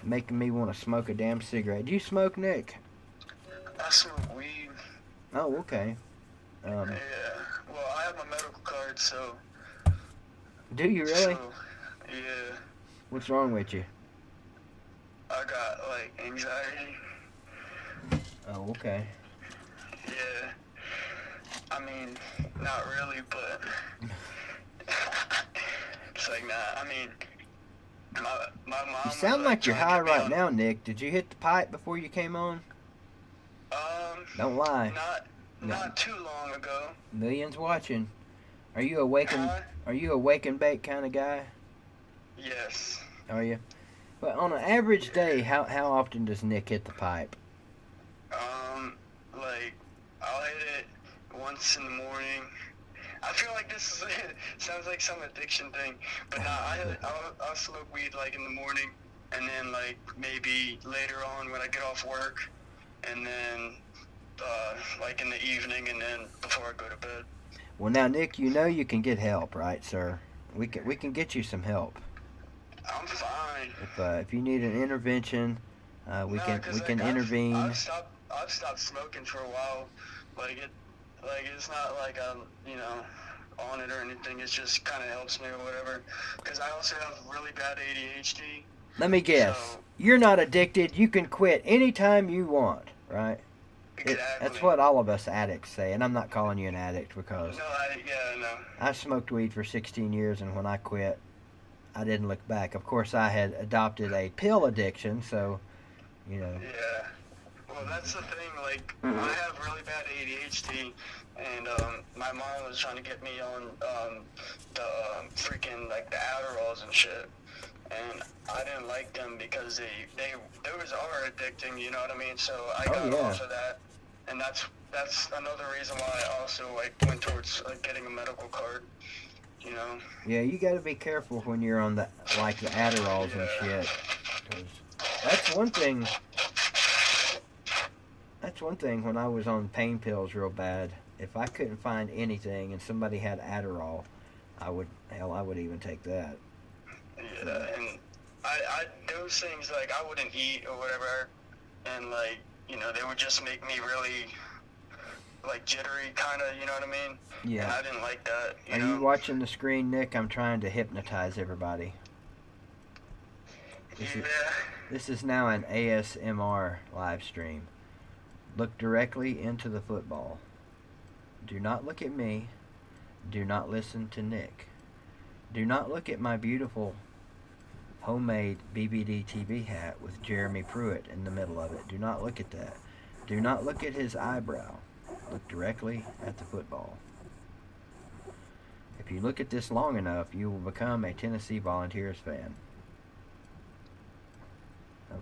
Making me want to smoke a damn cigarette. Do you smoke, Nick? I smoke weed. Oh, okay. Yeah. Well, I have my medical card, so. Do you really? So, yeah. What's wrong with you? I got like anxiety. Oh, okay. Yeah. I mean, not really, but it's like, nah. I mean, my mom. You sound was, like you're trying to high get me right on- now, Nick. Did you hit the pipe before you came on? Don't lie. Not too long ago. Millions watching. Are you a wake and bake kind of guy? Yes. Are you? Well, on an average day, how often does Nick hit the pipe? Like I'll hit it once in the morning. I feel like this is sounds like some addiction thing, but nah, I'll smoke weed like in the morning, and then like maybe later on when I get off work, and then like in the evening, and then before I go to bed. Well, now, Nick, you know you can get help, right, sir? We can get you some help. I'm fine. If you need an intervention, we can intervene. I've stopped smoking for a while. It's not like I'm on it or anything. It just kind of helps me or whatever. Because I also have really bad ADHD. Let me guess. So, you're not addicted. You can quit anytime you want, right? exactly. That's what all of us addicts say, and I'm not calling you an addict because No, I smoked weed for 16 years, and when I quit, I didn't look back. Of course, I had adopted a pill addiction, so, Yeah. Well, that's the thing. Like, I have really bad ADHD, and my mom was trying to get me on the freaking like the Adderalls and shit, and I didn't like them because those are addicting. You know what I mean? So I got off of that, and that's another reason why I also like went towards like getting a medical card. You know? Yeah, you got to be careful when you're on the Adderalls and shit. 'Cause that's one thing. That's one thing when I was on pain pills real bad. If I couldn't find anything and somebody had Adderall, I would even take that. Yeah, and I those things like I wouldn't eat or whatever, and like they would just make me really like jittery kind of, you know what I mean? Yeah. And I didn't like that. Are you watching the screen, Nick? I'm trying to hypnotize everybody. This is now an ASMR live stream. Look directly into the football. Do not look at me. Do not listen to Nick. Do not look at my beautiful homemade BVDTV hat with Jeremy Pruitt in the middle of it. Do not look at that. Do not look at his eyebrow. Look directly at the football. If you look at this long enough, you will become a Tennessee Volunteers fan.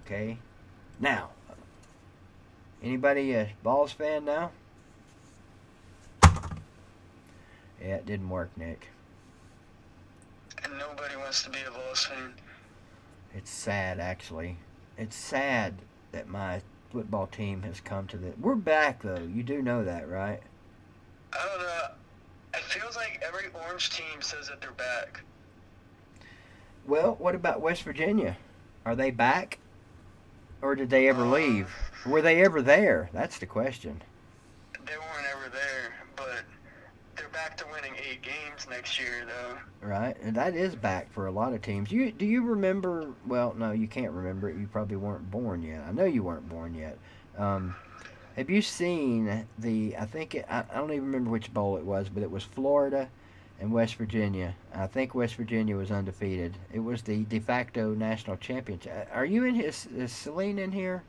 Okay? Now, anybody a Vols fan now? Yeah, it didn't work, Nick. And nobody wants to be a Vols fan. It's sad, actually. It's sad that my football team has come to the... We're back, though. You do know that, right? I don't know. It feels like every orange team says that they're back. Well, what about West Virginia? Are they back? Or did they ever leave? Were they ever there? That's the question. They weren't ever there, but they're back to winning 8 games next year, though. Right, and that is back for a lot of teams. Do you remember? Well, no, you can't remember it. You probably weren't born yet. I know you weren't born yet. Have you seen the? I don't even remember which bowl it was, but it was Florida and West Virginia. I think West Virginia was undefeated. It was the de facto national championship. Are you in his? Is Celine in here?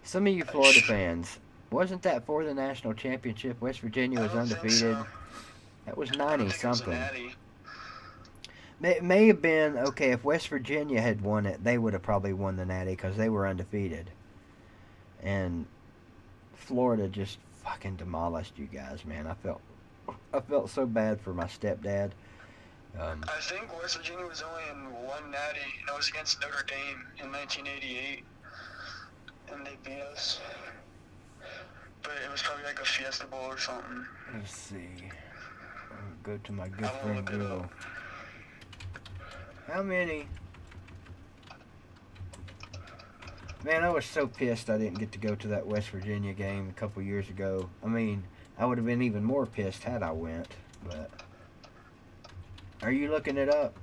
Some of you Florida fans. Wasn't that for the national championship? West Virginia was I don't think undefeated. so. That was I 90 don't think it was a something. natty. It may have been, okay, if West Virginia had won it, they would have probably won the Natty because they were undefeated. And Florida just fucking demolished you guys, man. I felt so bad for my stepdad. I think West Virginia was only in one natty, and it was against Notre Dame in 1988, and they beat us. But it was probably like a Fiesta Bowl or something. Let's see. I'll go to my good I will friend look it Google. up. How many? Man, I was so pissed I didn't get to go to that West Virginia game a couple years ago. I mean, I would have been even more pissed had I went, but... Are you looking it up?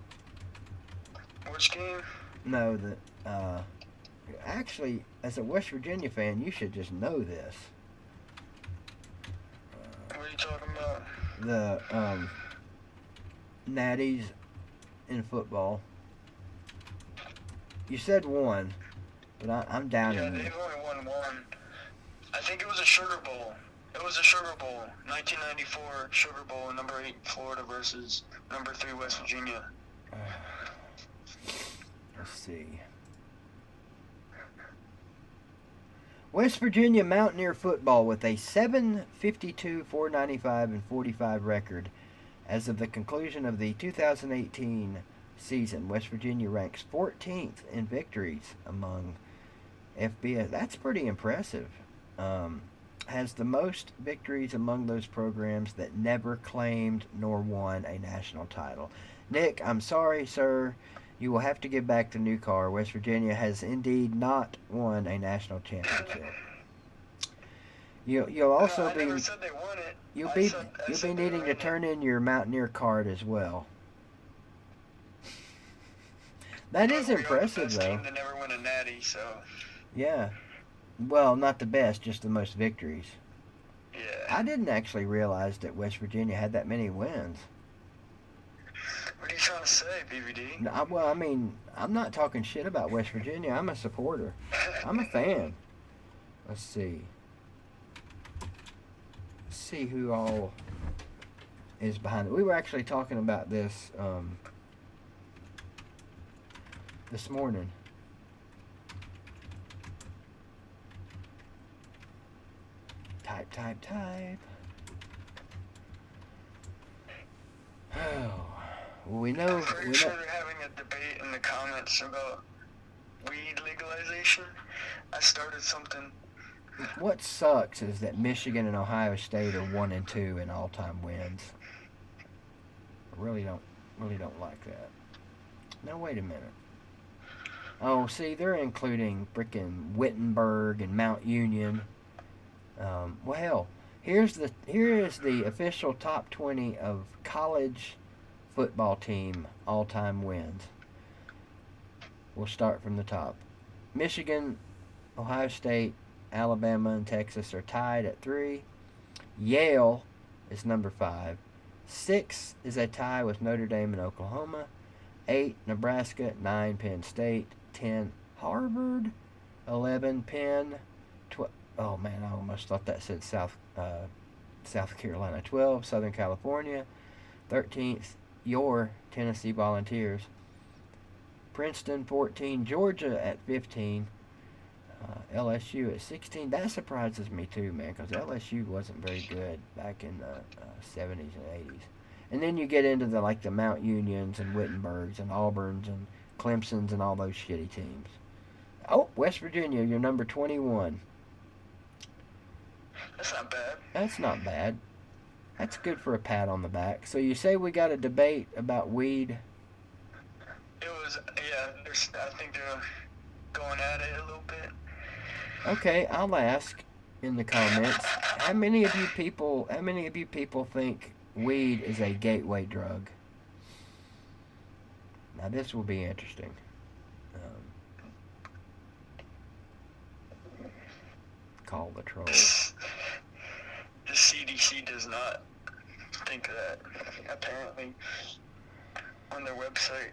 Which game? No, actually, as a West Virginia fan, you should just know this. What are you talking about? The Natties in football. You said one, but I'm down Yeah, in they've there. only won one. I think it was a Sugar Bowl. It was a Sugar Bowl. 1994 Sugar Bowl, number 8 Florida versus number 3 West Virginia. Let's see. West Virginia Mountaineer football with a 752, 495, and 45 record. As of the conclusion of the 2018 season, West Virginia ranks 14th in victories among FBS. That's pretty impressive. Has the most victories among those programs that never claimed nor won a national title. Nick, I'm sorry, sir. You will have to give back the new car. West Virginia has indeed not won a national championship. You'll also I be never said they won it. you'll I be said you'll they be were needing to in it. turn in your Mountaineer card as well. That is But we are impressive, the best though. team to never win a natty, so Yeah. Well, not the best, just the most victories. yeah. I didn't actually realize that West Virginia had that many wins. What are you trying to say, BVD? No, well, I mean, I'm not talking shit about West Virginia. I'm a supporter. I'm a fan. Let's see. Let's see who all is behind it. We were actually talking about this this morning. Type. Oh, well, we know. I'm pretty sure they're having a debate in the comments about weed legalization. I started something. What sucks is that Michigan and Ohio State are 1 and 2 in all-time wins. I really don't like that. Now wait a minute. Oh, see, they're including frickin' Wittenberg and Mount Union. Well, hell, here is the official top 20 of college football team all-time wins. We'll start from the top. Michigan, Ohio State, Alabama, and Texas are tied at 3. Yale is number 5. 6 is a tie with Notre Dame and Oklahoma. 8, Nebraska. 9, Penn State. 10, Harvard. 11, Penn. 12. Oh man, I almost thought that said South Carolina. 12, Southern California. 13th, your Tennessee Volunteers. Princeton 14, Georgia at 15, LSU at 16. That surprises me too, man, because LSU wasn't very good back in the 70s and 80s. And then you get into the Mount Unions and Wittenbergs and Auburns and Clemsons and all those shitty teams. Oh, West Virginia, you're number 21. That's not bad. That's not bad. That's good for a pat on the back. So you say we got a debate about weed? It was, yeah, I think they're going at it a little bit. Okay, I'll ask in the comments. How many of you people think weed is a gateway drug. Now this will be interesting. Call the troll. The CDC does not think that, apparently, on their website.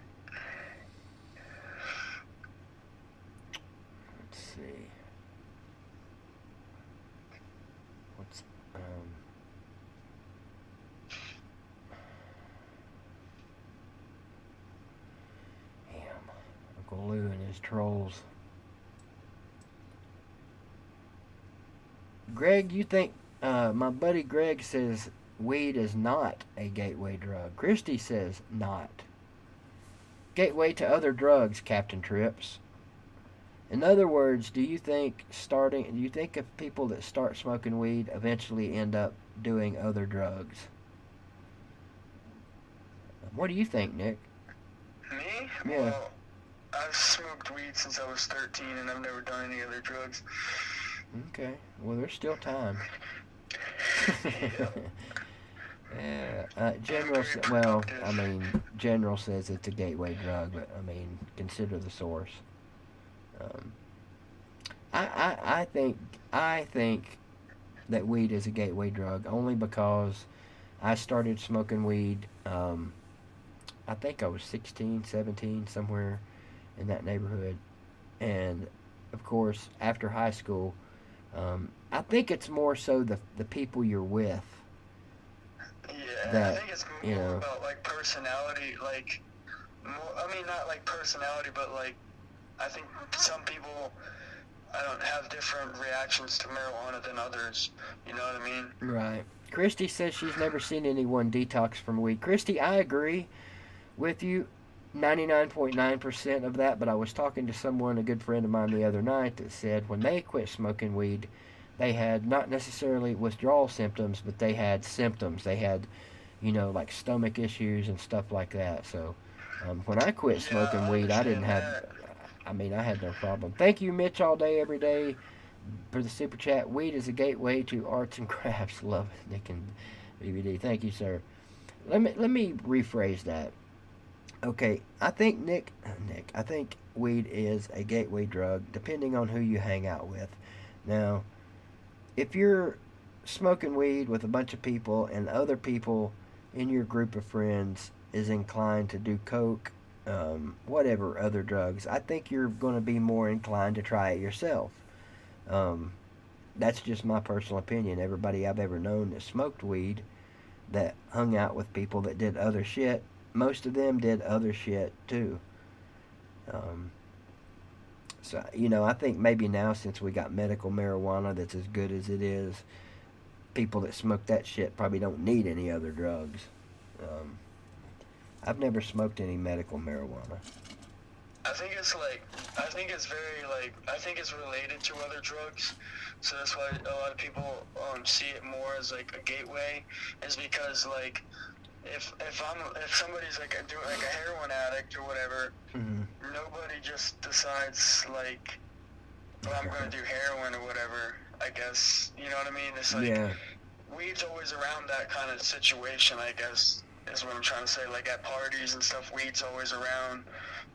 Let's see. What's Uncle Lou and his trolls. Greg, you think my buddy Greg says weed is not a gateway drug. Christy says not. Gateway to other drugs, Captain Trips. In other words, do you think if people that start smoking weed eventually end up doing other drugs? What do you think, Nick? Me? Yeah. Well, I've smoked weed since I was 13 and I've never done any other drugs. Okay. Well, there's still time. Yeah. General says it's a gateway drug, but consider the source. I think that weed is a gateway drug only because I started smoking weed. I think I was 16, 17, somewhere in that neighborhood, and of course after high school. I think it's more so the people you're with. Yeah, That, I think it's more about like personality, like not like personality, but like I think some people have different reactions to marijuana than others. You know what I mean? Right. Christy says she's never seen anyone detox from weed. Christy, I agree with you 99.9% of that, but I was talking to someone, a good friend of mine the other night, that said when they quit smoking weed, they had not necessarily withdrawal symptoms, but they had symptoms. They had, like stomach issues and stuff like that. So when I quit smoking weed, I didn't have, I had no problem. Thank you, Mitch, all day, every day, for the super chat. Weed is a gateway to arts and crafts. Love it, Nick and BVD. Thank you, sir. Let me rephrase that. Okay, I think I think weed is a gateway drug depending on who you hang out with. Now, if you're smoking weed with a bunch of people and other people in your group of friends is inclined to do coke, whatever other drugs, I think you're going to be more inclined to try it yourself. That's just my personal opinion. Everybody I've ever known that smoked weed, that hung out with people that did other shit, most of them did other shit too. So, I think maybe now, since we got medical marijuana that's as good as it is, people that smoke that shit probably don't need any other drugs. I've never smoked any medical marijuana. I think it's related to other drugs. So that's why a lot of people see it more as like a gateway, is because like if somebody's like doing like a heroin addict or whatever, nobody just decides like, well, I'm going to do heroin or whatever, I guess. You know what I mean? It's like, weed's always around that kind of situation, I guess, is what I'm trying to say. Like at parties and stuff, weed's always around.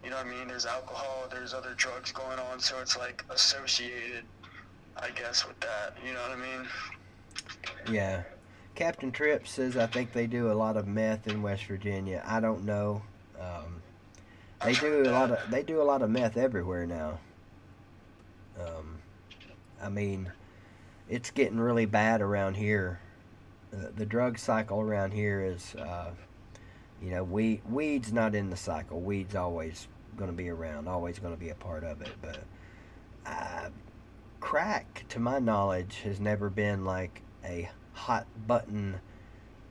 You know what I mean? There's alcohol, there's other drugs going on, so it's like associated, I guess, with that. You know what I mean? Yeah. Captain Tripp says I think they do a lot of meth in West Virginia. I don't know. They do a lot of meth everywhere now. It's getting really bad around here. The drug cycle around here is, weed's not in the cycle. Weed's always going to be around, always going to be a part of it. But crack, to my knowledge, has never been like a hot button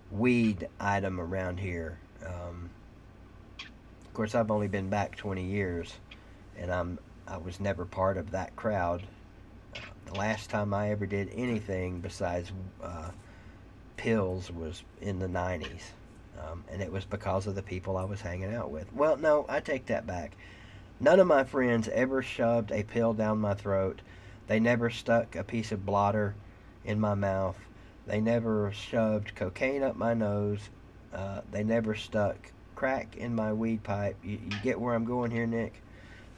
weed item around here. Of course, I've only been back 20 years, and I was never part of that crowd. The last time I ever did anything besides pills was in the 90s, and it was because of the people I was hanging out with. Well, no, I take that back. None of my friends ever shoved a pill down my throat. They never stuck a piece of blotter in my mouth. They never shoved cocaine up my nose. They never stuck crack in my weed pipe. You get where I'm going here, Nick?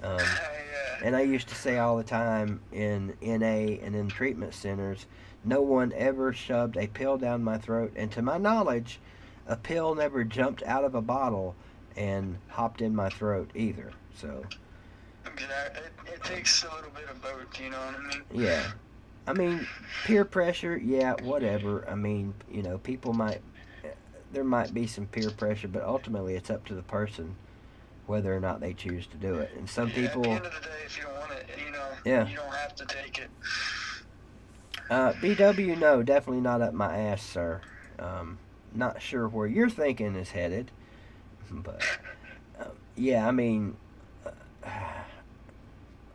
Um, Yeah. and I used to say all the time in NA and in treatment centers, no one ever shoved a pill down my throat. And to my knowledge, a pill never jumped out of a bottle and hopped in my throat either. So, It takes a little bit of both, you know what I mean? yeah. I mean, peer pressure, yeah, whatever. I mean, people might, there might be some peer pressure, but ultimately it's up to the person whether or not they choose to do it. And some people. At the end of the day, if you don't want it, Yeah. you don't have to take it. BW, no, definitely not up my ass, sir. Not sure where your thinking is headed, but yeah, I mean,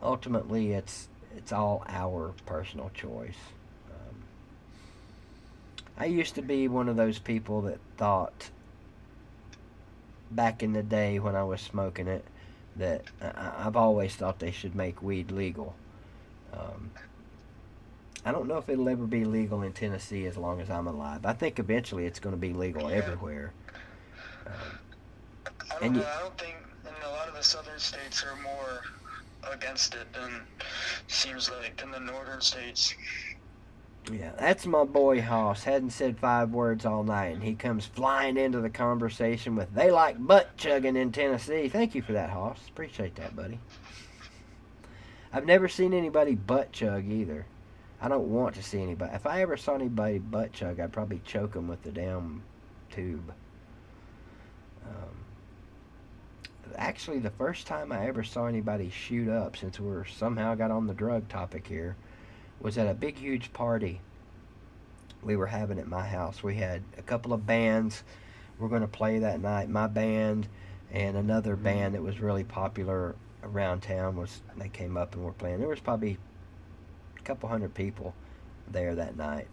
ultimately it's all our personal choice. I used to be one of those people that thought back in the day when I was smoking it that I've always thought they should make weed legal. I don't know if it'll ever be legal in Tennessee as long as I'm alive. I think eventually it's going to be legal everywhere. I don't know. I don't think in a lot of the southern states are more against it than seems like in the northern states. Yeah, that's my boy Hoss. Hadn't said 5 words all night, and he comes flying into the conversation with, they like butt chugging in Tennessee. Thank you for that, Hoss. Appreciate that, buddy. I've never seen anybody butt chug either. I don't want to see anybody. If I ever saw anybody butt chug, I'd probably choke them with the damn tube. Actually, the first time I ever saw anybody shoot up, since we're somehow got on the drug topic here, was at a big, huge party we were having at my house. We had a couple of bands were going to play that night. My band and another band that was really popular around town they came up and were playing. There was probably a couple hundred people there that night.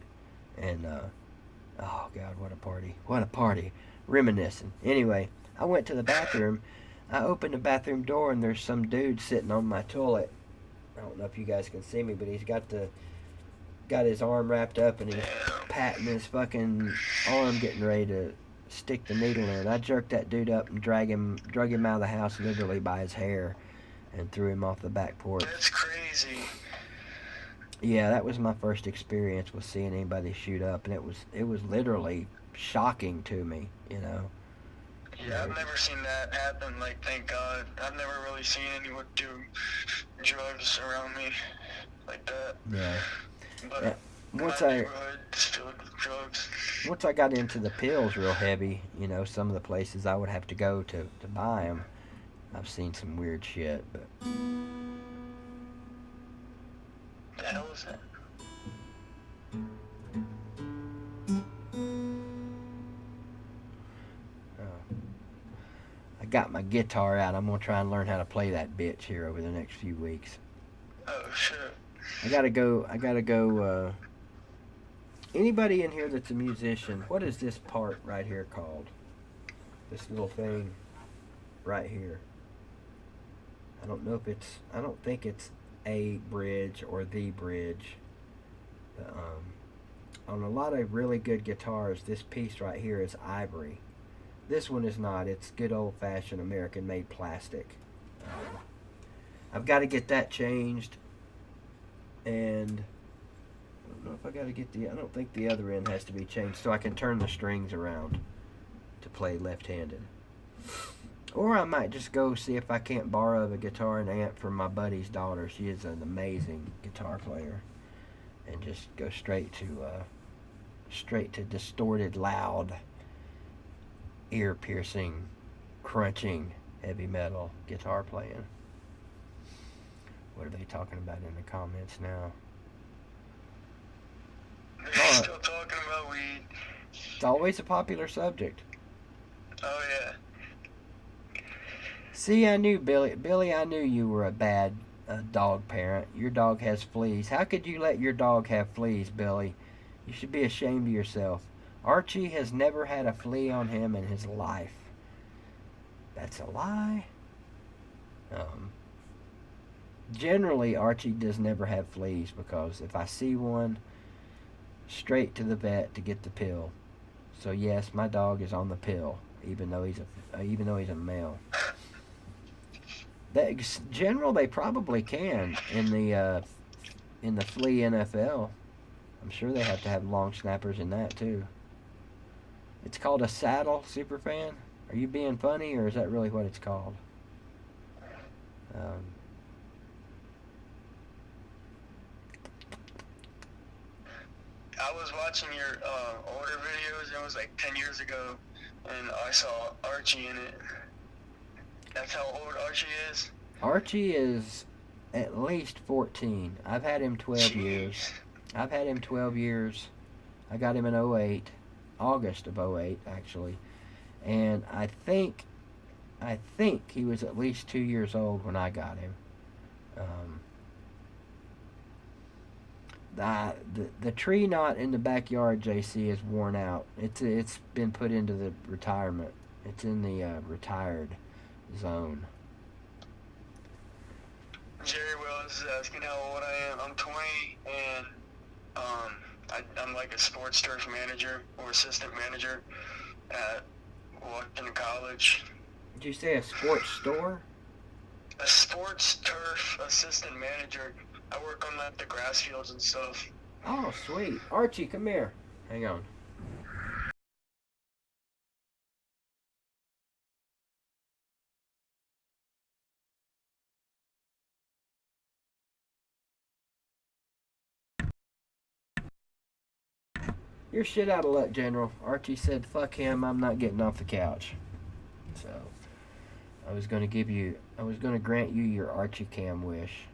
And, oh, God, what a party. What a party. Reminiscing. Anyway, I went to the bathroom. I opened the bathroom door, and there's some dude sitting on my toilet. I don't know if you guys can see me, but he's got his arm wrapped up, and he's patting his fucking arm, getting ready to stick the needle in. I jerked that dude up and drug him out of the house literally by his hair and threw him off the back porch. That's crazy. Yeah, that was my first experience with seeing anybody shoot up, and it was literally shocking to me, Yeah, I've never seen that happen, like, thank God. I've never really seen anyone do drugs around me like that. Yeah. But Yeah. my neighborhood is filled with drugs. Once I got into the pills real heavy, some of the places I would have to go to buy them, I've seen some weird shit, but... The hell is that? I got my guitar out. I'm gonna try and learn how to play that bitch here over the next few weeks. Oh, shit. I gotta go, anybody in here that's a musician, what is this part right here called? This little thing right here. I don't think it's a bridge or the bridge. On a lot of really good guitars, this piece right here is ivory. This one is not. It's good old-fashioned American-made plastic. I've got to get that changed. And I don't know if I got to get I don't think the other end has to be changed, so I can turn the strings around to play left-handed. Or I might just go see if I can't borrow the guitar and amp from my buddy's daughter. She is an amazing guitar player. And just go straight to distorted, loud, ear-piercing, crunching, heavy metal guitar playing. What are they talking about in the comments now? They're still talking about weed. It's always a popular subject. Oh, yeah. See, I knew, Billy, I knew you were a bad dog parent. Your dog has fleas. How could you let your dog have fleas, Billy? You should be ashamed of yourself. Archie has never had a flea on him in his life. That's a lie. Generally, Archie does never have fleas because if I see one, straight to the vet to get the pill. So yes, my dog is on the pill, even though he's a male. General, they probably can in the flea NFL. I'm sure they have to have long snappers in that too. It's called a saddle, Superfan. Are you being funny, or is that really what it's called? I was watching your older videos. It was like 10 years ago, and I saw Archie in it. That's how old Archie is? Archie is at least 14. I've had him 12 years. I've had him 12 years. I got him in '08, August of '08 actually. And I think he was at least 2 years old when I got him. The tree knot in the backyard, JC, is worn out. It's been put into the retirement. It's in the retired zone. Jerry Wells is asking how old I am. I'm 20, and I'm like a sports turf manager or assistant manager at Washington College. Did you say a sports store? A sports turf assistant manager. I work on like the grass fields and stuff. Oh, sweet. Archie, come here. Hang on. You're shit out of luck, General. Archie said, fuck him, I'm not getting off the couch. So, I was going to grant you your Archie cam wish.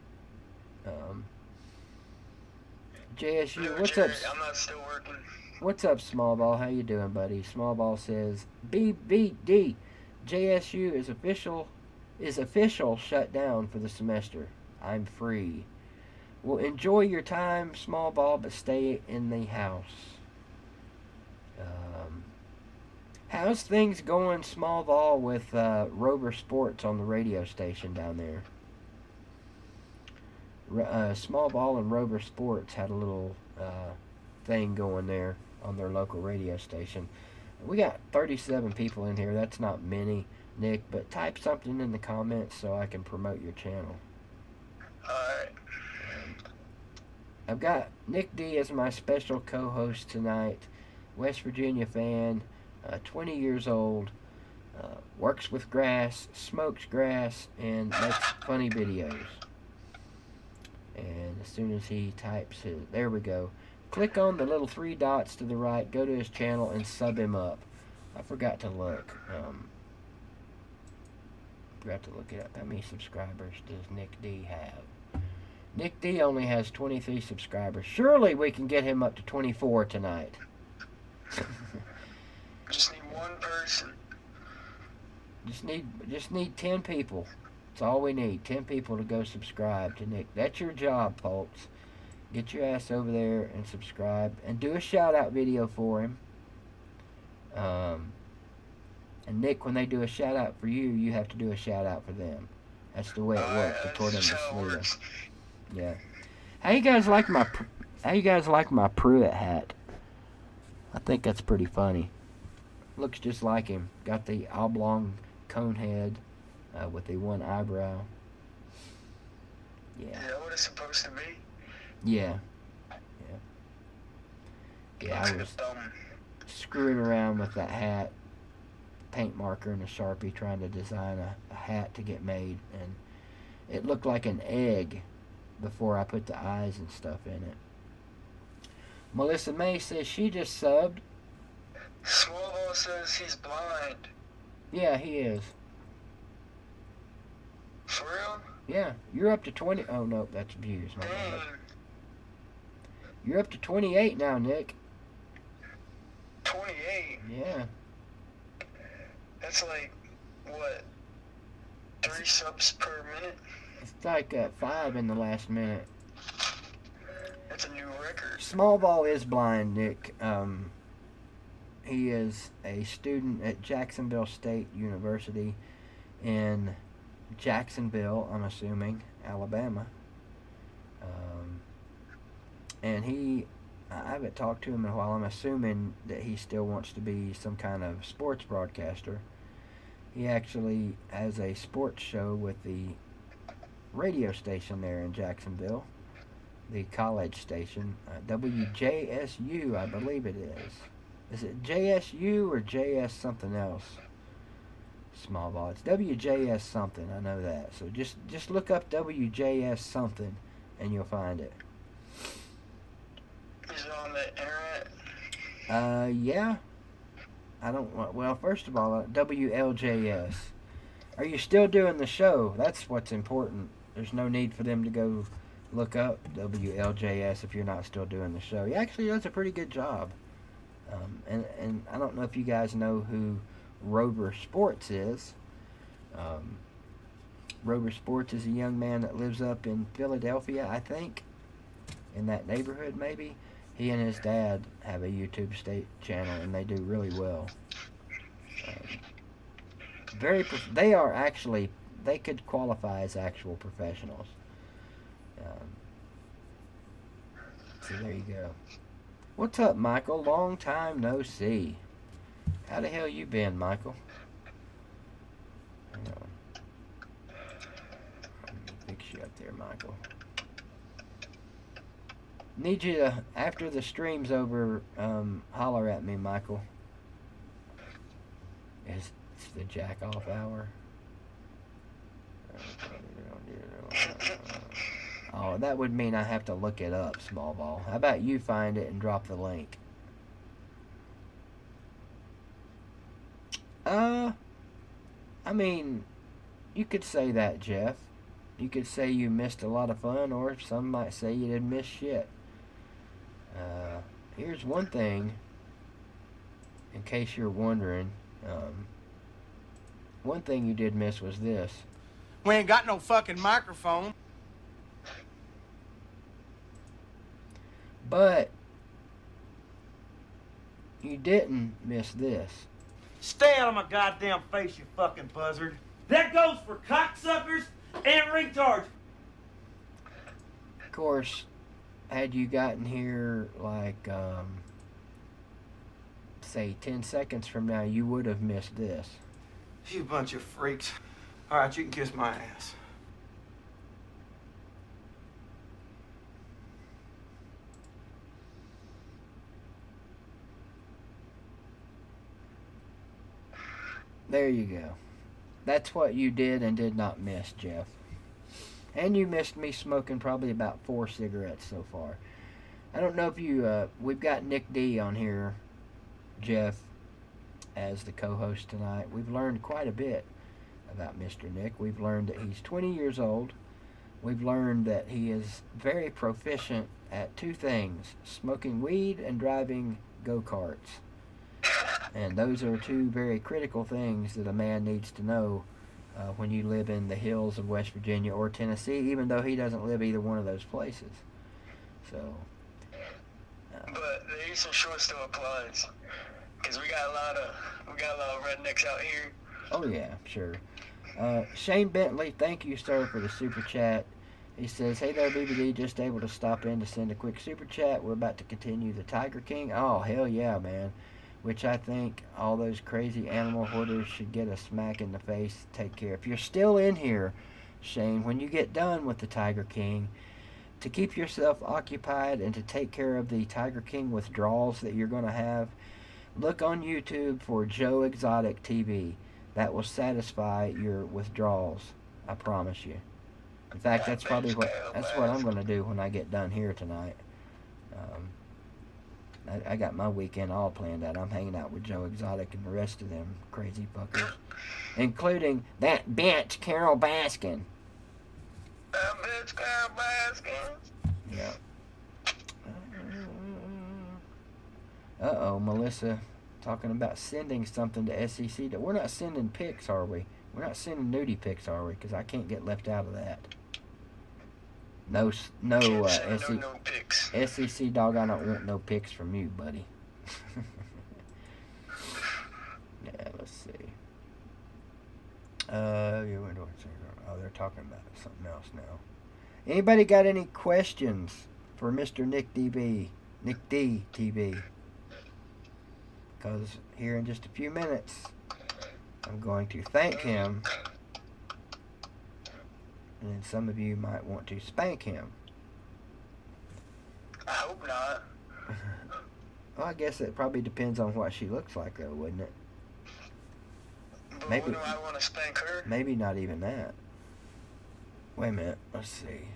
JSU, No, what's Jerry, up? I'm not still working. What's up, Smallball? How you doing, buddy? Smallball says, BVD, JSU is official shut down for the semester. I'm free. Well, enjoy your time, Smallball, but stay in the house. How's things going, Smallball, with Rover Sports on the radio station down there? Smallball and Rover Sports had a little thing going there on their local radio station. We got 37 people in here. That's not many, Nick, but type something in the comments so I can promote your channel. Alright. I've got Nick D as my special co-host tonight. West Virginia fan, 20 years old, works with grass, smokes grass, and makes funny videos. And as soon as he types his, there we go. Click on the little 3 dots to the right, go to his channel, and sub him up. I forgot to look. Forgot to look it up. How many subscribers does Nick D have? Nick D only has 23 subscribers. Surely we can get him up to 24 tonight. Just need one person. Just need 10 people. That's all we need. 10 people to go subscribe to Nick. That's your job, folks. Get your ass over there and subscribe and do a shout out video for him. And Nick, when they do a shout out for you, you have to do a shout out for them. That's the way it works according to Slita. Yeah. How you guys like my Pruitt hat? I think that's pretty funny. Looks just like him. Got the oblong cone head with the one eyebrow. Yeah. Is that what it's supposed to be? Yeah. Yeah, I was screwing around with that hat, paint marker and a Sharpie, trying to design a hat to get made, and it looked like an egg before I put the eyes and stuff in it. Melissa May says she just subbed. Smallball says he's blind. Yeah, he is. For real? Yeah, you're up to 20. Oh, no, that's views. My bad. Dang. You're up to 28 now, Nick. 28? Yeah. That's like, what, 3 subs per minute? It's like 5 in the last minute. That's a new record. Smallball is blind, Nick. He is a student at Jacksonville State University in Jacksonville, I'm assuming, Alabama. And he I haven't talked to him in a while. I'm assuming that he still wants to be some kind of sports broadcaster. He actually has a sports show with the radio station there in Jacksonville, the college station, WJSU, I believe it is. Is it JSU or JS something else? Small ball. It's WJS something. I know that. So just look up WJS something, and you'll find it. Is it on the internet? Yeah. I don't. Well, first of all, WLJS. Are you still doing the show? That's what's important. There's no need for them to go look up WLJS if you're not still doing the show. He actually does a pretty good job. And I don't know if you guys know who Rover Sports is. Rover Sports is a young man that lives up in Philadelphia, I think, in that neighborhood maybe. He and his dad have a YouTube channel, and they do really well. They are actually, they could qualify as actual professionals. So there you go. What's up, Michael? Long time no see. How the hell you been, Michael? Hang on. Let me fix you up there, Michael. Need you to, after the stream's over, holler at me, Michael. It's the jack off hour. Oh, that would mean I have to look it up, small ball. How about you find it and drop the link? I mean, you could say that, Jeff. You could say you missed a lot of fun, or some might say you didn't miss shit. Here's one thing, in case you're wondering. One thing you did miss was this. We ain't got no fucking microphone. But you didn't miss this. Stay out of my goddamn face, you fucking buzzard. That goes for cocksuckers and retards. Of course, had you gotten here like, say 10 seconds from now, you would have missed this. You bunch of freaks. All right, you can kiss my ass. There you go. That's what you did and did not miss, Jeff. And you missed me smoking probably about 4 cigarettes so far. I don't know if you, we've got Nick D on here, Jeff, as the co-host tonight. We've learned quite a bit about Mr. Nick. We've learned that he's 20 years old. We've learned that he is very proficient at 2 things, smoking weed and driving go-karts. And those are 2 very critical things that a man needs to know when you live in the hills of West Virginia or Tennessee, even though he doesn't live either one of those places. So. But the Eastern Shore still applies, because we got a lot of rednecks out here. Oh yeah, sure. Shane Bentley, thank you, sir, for the super chat. He says, "Hey there, BVD, just able to stop in to send a quick super chat. We're about to continue the Tiger King." Oh hell yeah, man. Which I think all those crazy animal hoarders should get a smack in the face. Take care. If you're still in here, Shane, when you get done with the Tiger King, to keep yourself occupied and to take care of the Tiger King withdrawals that you're going to have, look on YouTube for Joe Exotic TV. That will satisfy your withdrawals. I promise you. In fact, that's probably what I'm going to do when I get done here tonight. I got my weekend all planned out. I'm hanging out with Joe Exotic and the rest of them crazy fuckers, including that bitch Carol Baskin. That bitch Carol Baskin. Yeah. Uh-oh, Melissa talking about sending something to SEC. We're not sending pics, are we? We're not sending nudie pics, are we? Because I can't get left out of that. No SEC dog, I don't want no pics from you, buddy. Yeah, let's see. Oh, they're talking about something else now. Anybody got any questions for Mr. Nick DB? Nick D TV. Because here in just a few minutes, I'm going to thank him, and then some of you might want to spank him. I hope not. Well, I guess it probably depends on what she looks like, though, wouldn't it? But Maybe- wouldn't I want to spank her? Maybe not even that. Wait a minute. Let's see.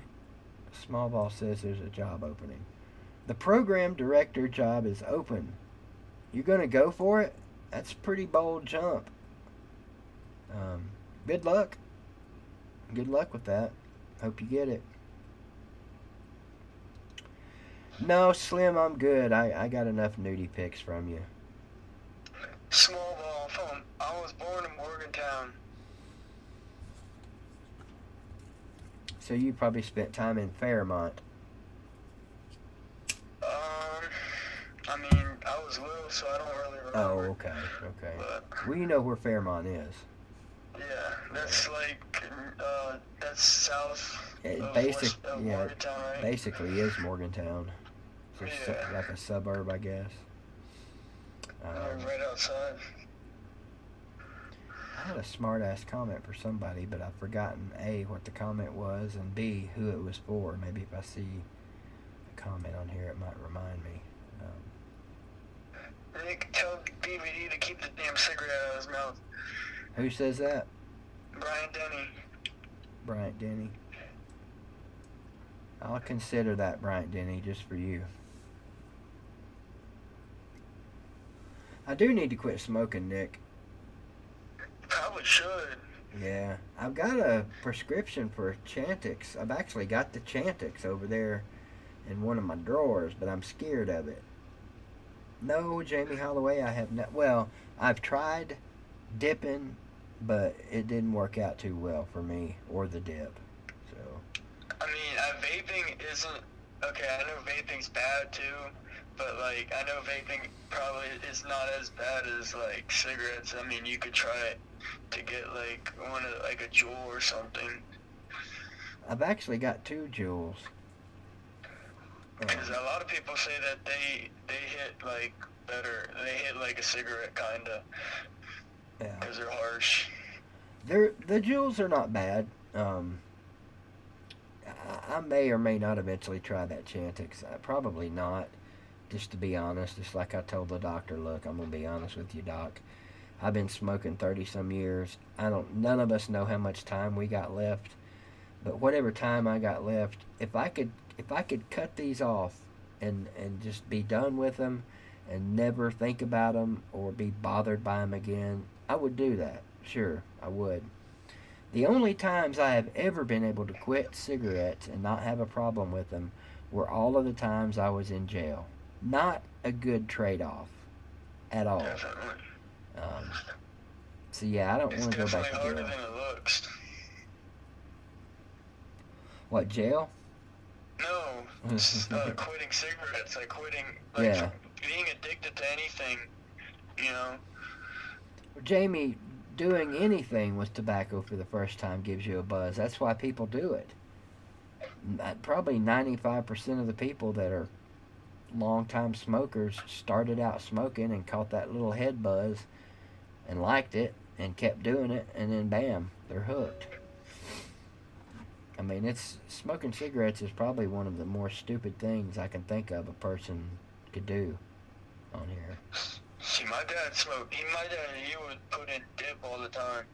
Small ball says there's a job opening. The program director job is open. You're going to go for it? That's a pretty bold jump. Good luck. Good luck with that. Hope you get it. No, Slim, I'm good. I got enough nudie pics from you. Small ball. I was born in Morgantown. So you probably spent time in Fairmont. I mean, I was little, so I don't really Oh, remember. okay. But, Well, you know where Fairmont is. yeah, that's like, that's south of Morgantown, right? Basically is Morgantown. It's Yeah. like a suburb, I guess. Right outside. I had a smart-ass comment for somebody, but I've forgotten A, what the comment was, and B, who it was for. Maybe if I see a comment on here, it might remind me. Nick, tell BVD to keep the damn cigarette out of his mouth. Who says that? Brian Denny. Bryant Denny. I'll consider that, Bryant Denny, just for you. I do need to quit smoking, Nick. Probably should. Yeah, I've got a prescription for Chantix. I've actually got the Chantix over there in one of my drawers, but I'm scared of it. No, Jamie Holloway, I have not. Well, I've tried dipping, but it didn't work out too well for me or the dip. So. I mean, vaping isn't... Okay, I know vaping's bad too, but, like, I know vaping probably is not as bad as, like, cigarettes. I mean, you could try it to get, like, like a Juul or something. I've actually got 2 Juuls. Because a lot of people say that they hit, like, better. They hit like a cigarette, kinda. Yeah. Because they're harsh. The Juuls are not bad. I may or may not eventually try that Chantix. Probably not, just to be honest. Just like I told the doctor, look, I'm going to be honest with you, Doc. I've been smoking 30-some years. None of us know how much time we got left. But whatever time I got left, if I could cut these off and just be done with them and never think about them or be bothered by them again, I would do that. Sure, I would. The only times I have ever been able to quit cigarettes and not have a problem with them were all of the times I was in jail. Not a good trade-off at all. Definitely. So yeah, I don't want to go back It's to definitely jail. harder than it looks. What, jail? No, it's quitting cigarettes, like quitting, like Yeah. being addicted to anything, you know? Jamie, doing anything with tobacco for the first time gives you a buzz. That's why people do it. Probably 95% of the people that are long-time smokers started out smoking and caught that little head buzz and liked it and kept doing it, and then bam, they're hooked. I mean, smoking cigarettes is probably one of the more stupid things I can think of a person could do on here. See, my dad smoked. He would put in dip all the time.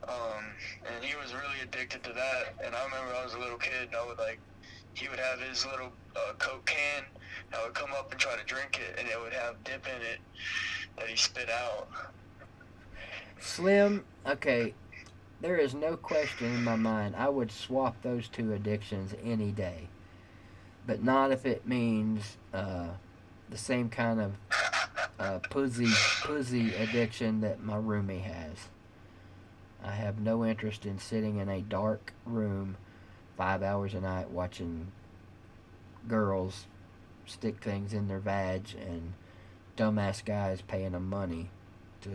And he was really addicted to that. And I remember I was a little kid, and he would have his little Coke can, and I would come up and try to drink it, and it would have dip in it that he spit out. Slim, okay, there is no question in my mind. I would swap those 2 addictions any day. But not if it means the same kind of pussy addiction that my roomie has. I have no interest in sitting in a dark room 5 hours a night watching girls stick things in their vag and dumbass guys paying them money to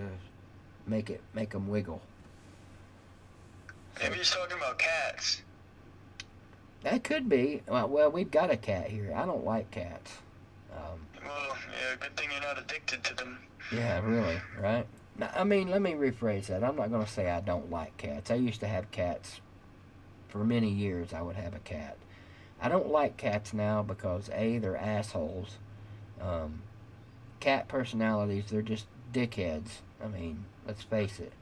make them wiggle. Maybe he's talking about cats. That could be. Well, we've got a cat here. I don't like cats. Well, yeah, good thing you're not addicted to them. Yeah, really, right? Now, I mean, let me rephrase that. I'm not going to say I don't like cats. I used to have cats for many years. I would have a cat. I don't like cats now because A, they're assholes. Um, Cat personalities, they're just dickheads. I mean, let's face it.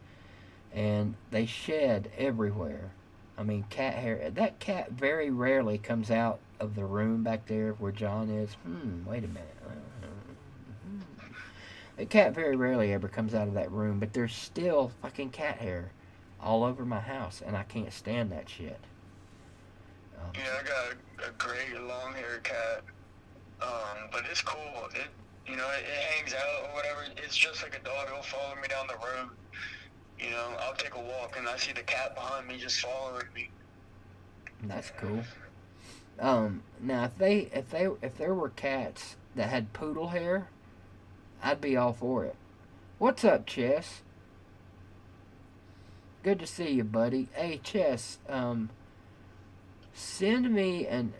And they shed everywhere. I mean, cat hair. That cat very rarely comes out of the room back there where John is. Wait a minute. The cat very rarely ever comes out of that room, but there's still fucking cat hair all over my house, and I can't stand that shit. Yeah, I got a gray, long-haired cat, but it's cool. It hangs out or whatever. It's just like a dog. It'll follow me down the road. You know, I'll take a walk and I see the cat behind me just following me. That's cool. Now if there were cats that had poodle hair, I'd be all for it. What's up, Chess? Good to see you, buddy. Hey, Chess, send me an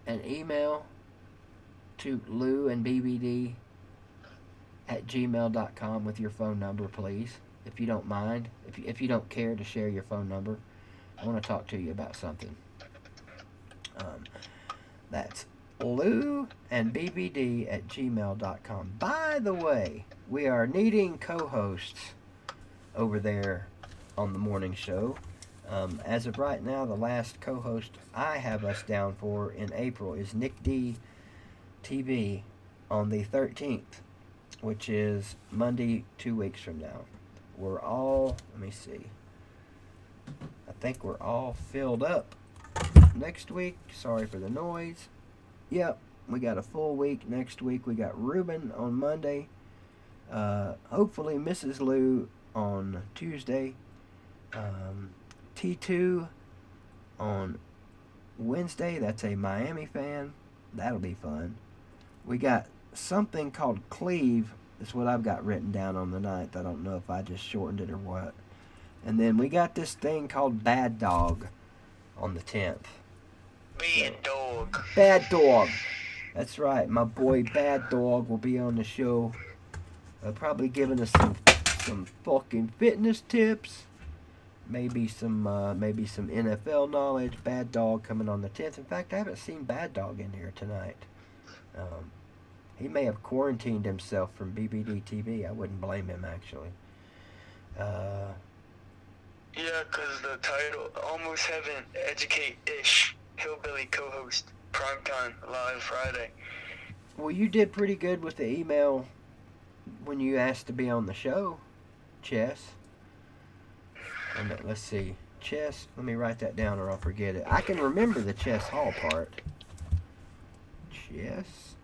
email to Lou and BVD at gmail.com with your phone number, please, if you don't mind. If you don't care to share your phone number, I want to talk to you about something. That's Lou and BVD at gmail.com. By the way, we are needing co-hosts over there on the morning show. As of right now, the last co-host I have us down for in April is Nick D TV on the 13th, which is Monday 2 weeks from now. We're all, let me see, I think we're all filled up next week. Sorry for the noise. Yep, we got a full week next week. We got Ruben on Monday. Hopefully Mrs. Lou on Tuesday. T2 on Wednesday. That's a Miami fan. That'll be fun. We got something called Cleve. That's what I've got written down on the 9th. I don't know if I just shortened it or what. And then we got this thing called Bad Dog on the 10th. Bad Dog. Bad Dog. That's right. My boy Bad Dog will be on the show. Probably giving us some fucking fitness tips. Maybe some NFL knowledge. Bad Dog coming on the 10th. In fact, I haven't seen Bad Dog in here tonight. He may have quarantined himself from BVDTV. I wouldn't blame him, actually. Yeah, because the title, Almost Heaven, Educate-ish, Hillbilly co-host, Primetime, live Friday. Well, you did pretty good with the email when you asked to be on the show, Chess. And let's see. Chess, let me write that down or I'll forget it. I can remember the Chess Hall part. Chess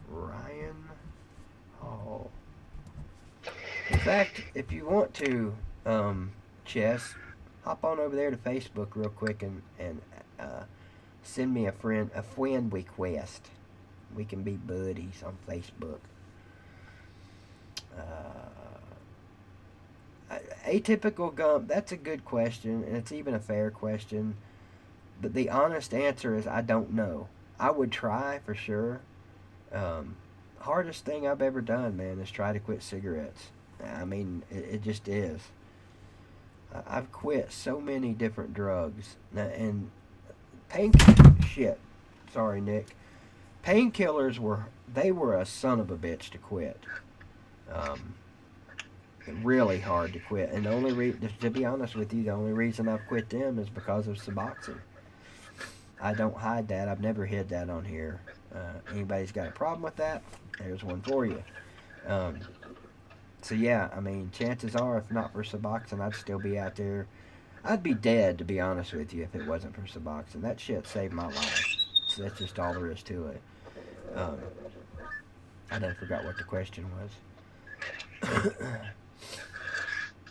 Ryan Hall. In fact, if you want to, Chess, hop on over there to Facebook real quick and send me a friend request. We can be buddies on Facebook. Atypical Gump, that's a good question, and it's even a fair question. But the honest answer is I don't know. I would try for sure. Hardest thing I've ever done, man, is try to quit cigarettes. I mean, it just is. I've quit so many different drugs. And shit. Sorry, Nick. Painkillers were a son of a bitch to quit. Really hard to quit. And the only to be honest with you, the only reason I've quit them is because of Suboxone. I don't hide that. I've never hid that on here. Anybody's got a problem with that? There's one for you. So yeah, I mean, chances are, if not for Suboxone, I'd still be out there. I'd be dead, to be honest with you, if it wasn't for Suboxone. That shit saved my life. So that's just all there is to it. I done forgot what the question was.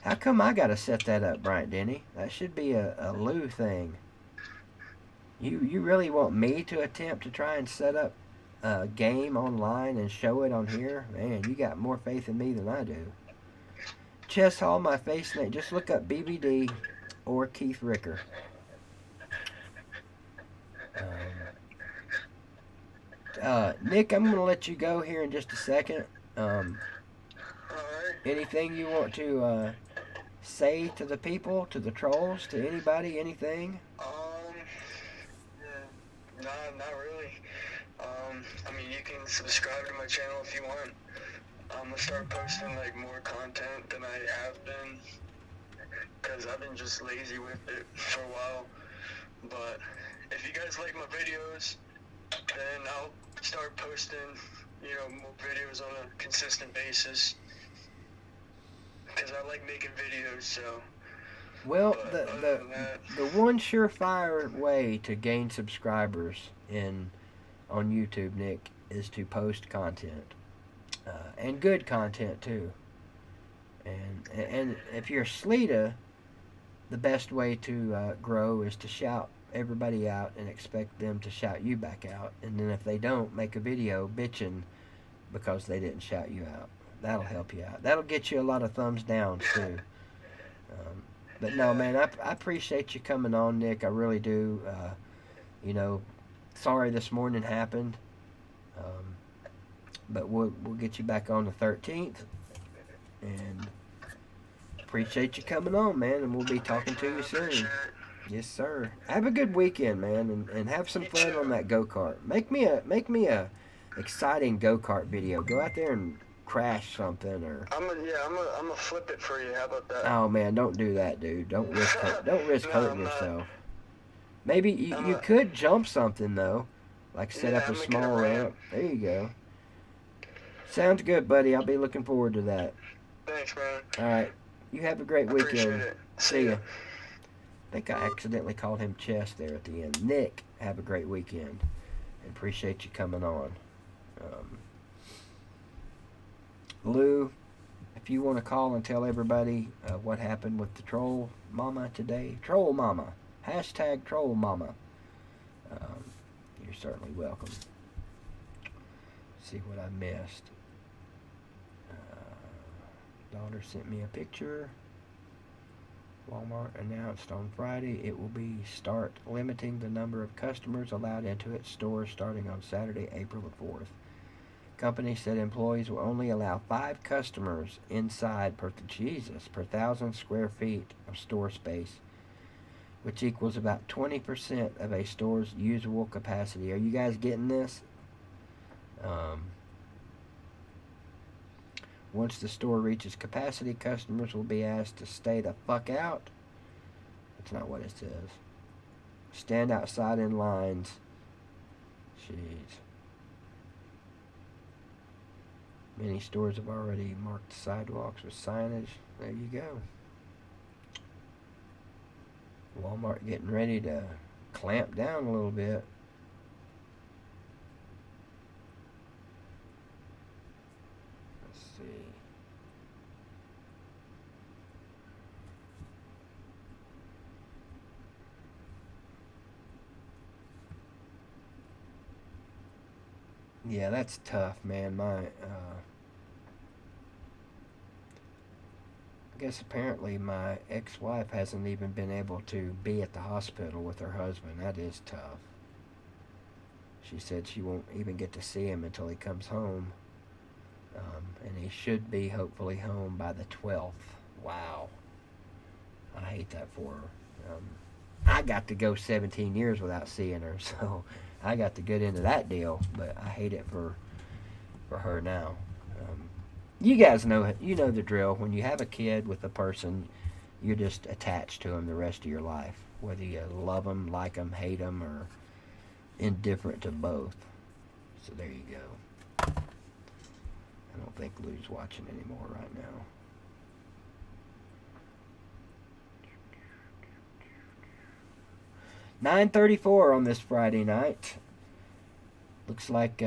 How come I gotta set that up, Bryant Denny? That should be a Lou thing. You really want me to attempt to try and set up a game online and show it on here? Man, you got more faith in me than I do. Chess Hall, my face name. Just look up BBD or Keith Ricker. Nick, I'm going to let you go here in just a second. Alright. Anything you want to say to the people, to the trolls, to anybody, anything? Yeah, nah, not really. I mean, you can subscribe to my channel if you want. I'm gonna start posting like more content than I have been, cause I've been just lazy with it for a while. But if you guys like my videos, then I'll start posting, more videos on a consistent basis. Cause I like making videos, so. Well, But other than that, the one surefire way to gain subscribers on YouTube, Nick, is to post content, and good content too. And if you're Sleeta, the best way to grow is to shout everybody out and expect them to shout you back out. And then if they don't, make a video bitching because they didn't shout you out. That'll help you out. That'll get you a lot of thumbs down too. But no, man, I appreciate you coming on, Nick. I really do. Sorry this morning happened, but we'll get you back on the 13th, and appreciate you coming on, man. And we'll be talking to you soon. Yes, sir. Have a good weekend, man, and have some fun on that go-kart. Make me a exciting go-kart video. Go out there and crash something, or I'm gonna flip it for you. How about that? oh man, don't do that, dude. Don't risk hurting yourself. Maybe you could jump something though, like set up a small ramp. There you go. Sounds good, buddy. I'll be looking forward to that. Thanks, man. All right. You have a great weekend. Appreciate it. See ya. I think I accidentally called him Chess there at the end. Nick, have a great weekend. And appreciate you coming on. Lou, if you want to call and tell everybody what happened with the troll mama today, troll mama, hashtag troll mama, you're certainly welcome. See what I missed. Daughter sent me a picture. Walmart announced on Friday it will start limiting the number of customers allowed into its stores starting on Saturday, April the 4th. Company said employees will only allow 5 customers inside per 1,000 square feet of store space, which equals about 20% of a store's usable capacity. Are you guys getting this? Once the store reaches capacity, customers will be asked to stay the fuck out. That's not what it says. Stand outside in lines. Jeez. Many stores have already marked sidewalks with signage. There you go. Walmart getting ready to clamp down a little bit. Let's see. Yeah, that's tough, man. I guess apparently my ex-wife hasn't even been able to be at the hospital with her husband. That is tough. She said she won't even get to see him until he comes home. And he should be hopefully home by the 12th. Wow. I hate that for her. I got to go 17 years without seeing her, so I got to get into that deal, but I hate it for her now. You guys know the drill. When you have a kid with a person, you're just attached to them the rest of your life, whether you love them, like them, hate them, or indifferent to both. So there you go. I don't think Lou's watching anymore right now. $9:34 on this Friday night. Looks like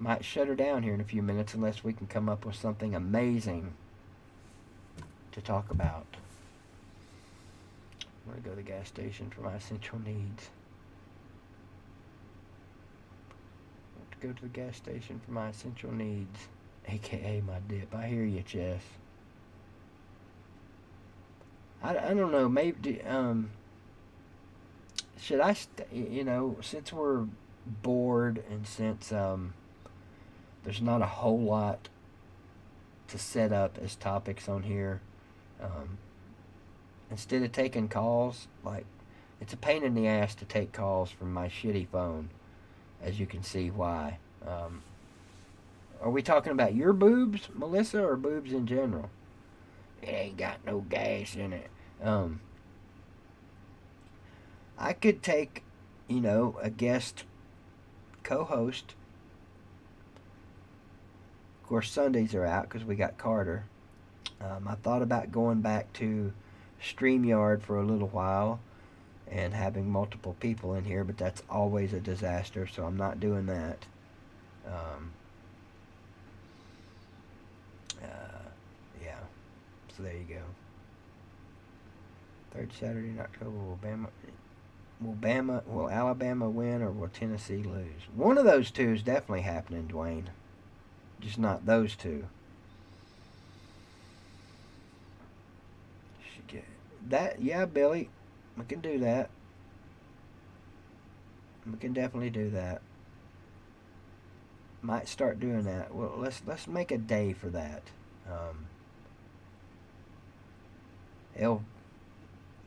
might shut her down here in a few minutes unless we can come up with something amazing to talk about. I'm going to go to the gas station for my essential needs. I have to go to the gas station for my essential needs, aka my dip. I hear you, Chess. I don't know, maybe should I since we're bored, and since there's not a whole lot to set up as topics on here, um, instead of taking calls, like, it's a pain in the ass to take calls from my shitty phone, as you can see why. Are we talking about your boobs, Melissa, or boobs in general? It ain't got no gas in it. I could take, a guest co-host. Of course, Sundays are out because we got Carter. I thought about going back to StreamYard for a little while and having multiple people in here, but that's always a disaster, so I'm not doing that. Yeah, so there you go. Third Saturday in October, will Alabama win or will Tennessee lose? One of those two is definitely happening, Dwayne. Just not those two. Yeah, Billy, we can do that. We can definitely do that. Might start doing that. Well, let's make a day for that.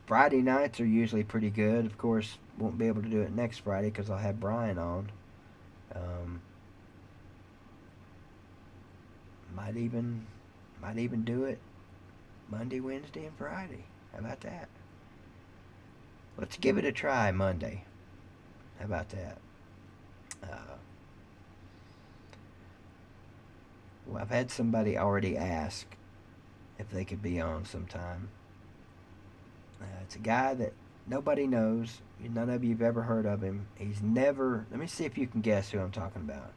Friday nights are usually pretty good. Of course, won't be able to do it next Friday because I'll have Brian on. Might even do it Monday, Wednesday, and Friday. How about that? Let's give it a try Monday. How about that? Well, I've had somebody already ask if they could be on sometime. It's a guy that nobody knows. None of you have ever heard of him. He's never... Let me see if you can guess who I'm talking about.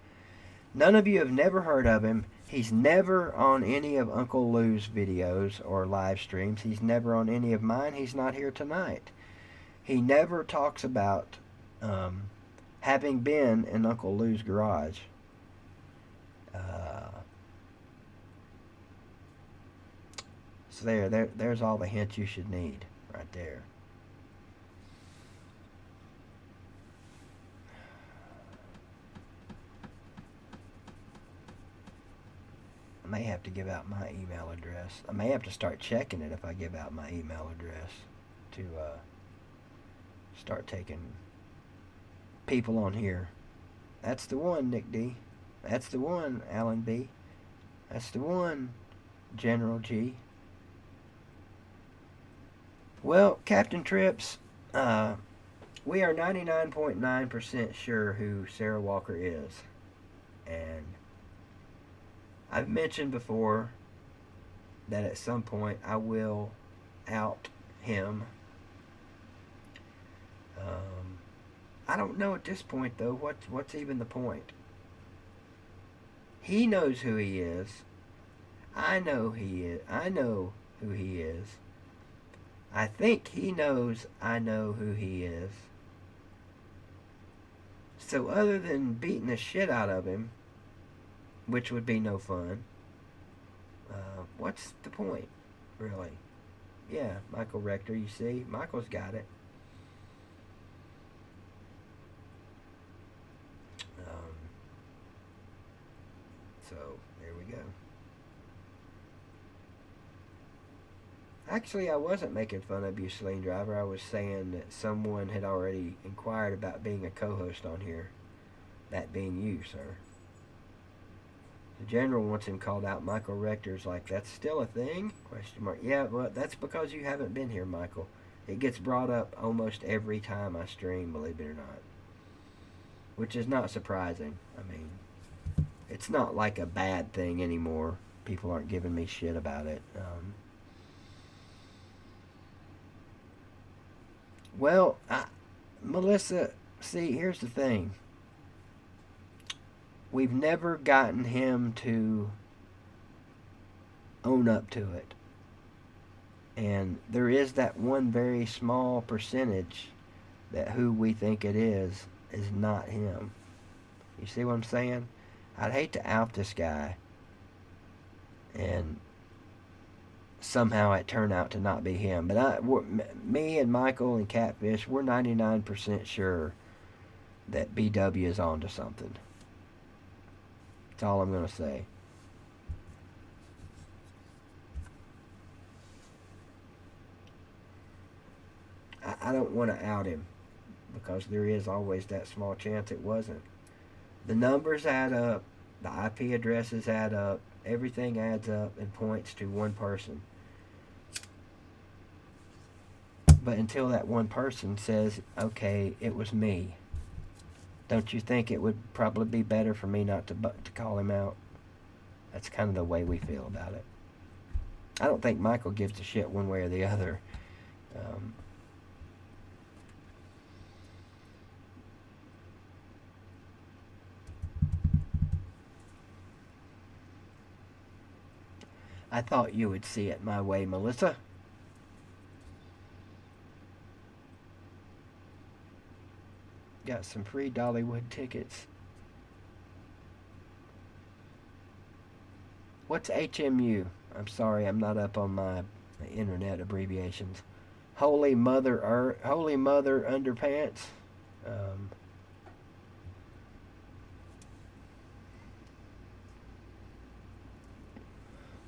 None of you have never heard of him. He's never on any of Uncle Lou's videos or live streams. He's never on any of mine. He's not here tonight. He never talks about having been in Uncle Lou's garage. So there's all the hints you should need right there. I may have to give out my email address. I may have to start checking it if I give out my email address to start taking people on here. That's the one, Nick D. That's the one, Alan B. That's the one, General G. Well, Captain Trips, we are 99.9% sure who Sarah Walker is. And I've mentioned before that at some point I will out him. I don't know at this point, though, what's even the point. He knows who he is. I know who he is. I think he knows I know who he is. So other than beating the shit out of him, which would be no fun, what's the point, really? Yeah, Michael Rector, you see? Michael's got it. So, there we go. Actually, I wasn't making fun of you, Celine Driver. I was saying that someone had already inquired about being a co-host on here. That being you, sir. The General wants him called out. Michael Rector's like, that's still a thing? Question mark. Yeah, well, that's because you haven't been here, Michael. It gets brought up almost every time I stream, believe it or not. Which is not surprising. I mean, it's not like a bad thing anymore. People aren't giving me shit about it. Well, Melissa, see, here's the thing. We've never gotten him to own up to it. And there is that one very small percentage that who we think it is not him. You see what I'm saying? I'd hate to out this guy and somehow it turned out to not be him. But me and Michael and Catfish, we're 99% sure that BW is onto something. That's all I'm going to say. I don't want to out him because there is always that small chance it wasn't. The numbers add up, the IP addresses add up, everything adds up and points to one person. But until that one person says, okay, it was me, don't you think it would probably be better for me not to call him out? That's kind of the way we feel about it. I don't think Michael gives a shit one way or the other. I thought you would see it my way, Melissa. Got some free Dollywood tickets. What's HMU? I'm sorry, I'm not up on my internet abbreviations. Holy Mother Underpants.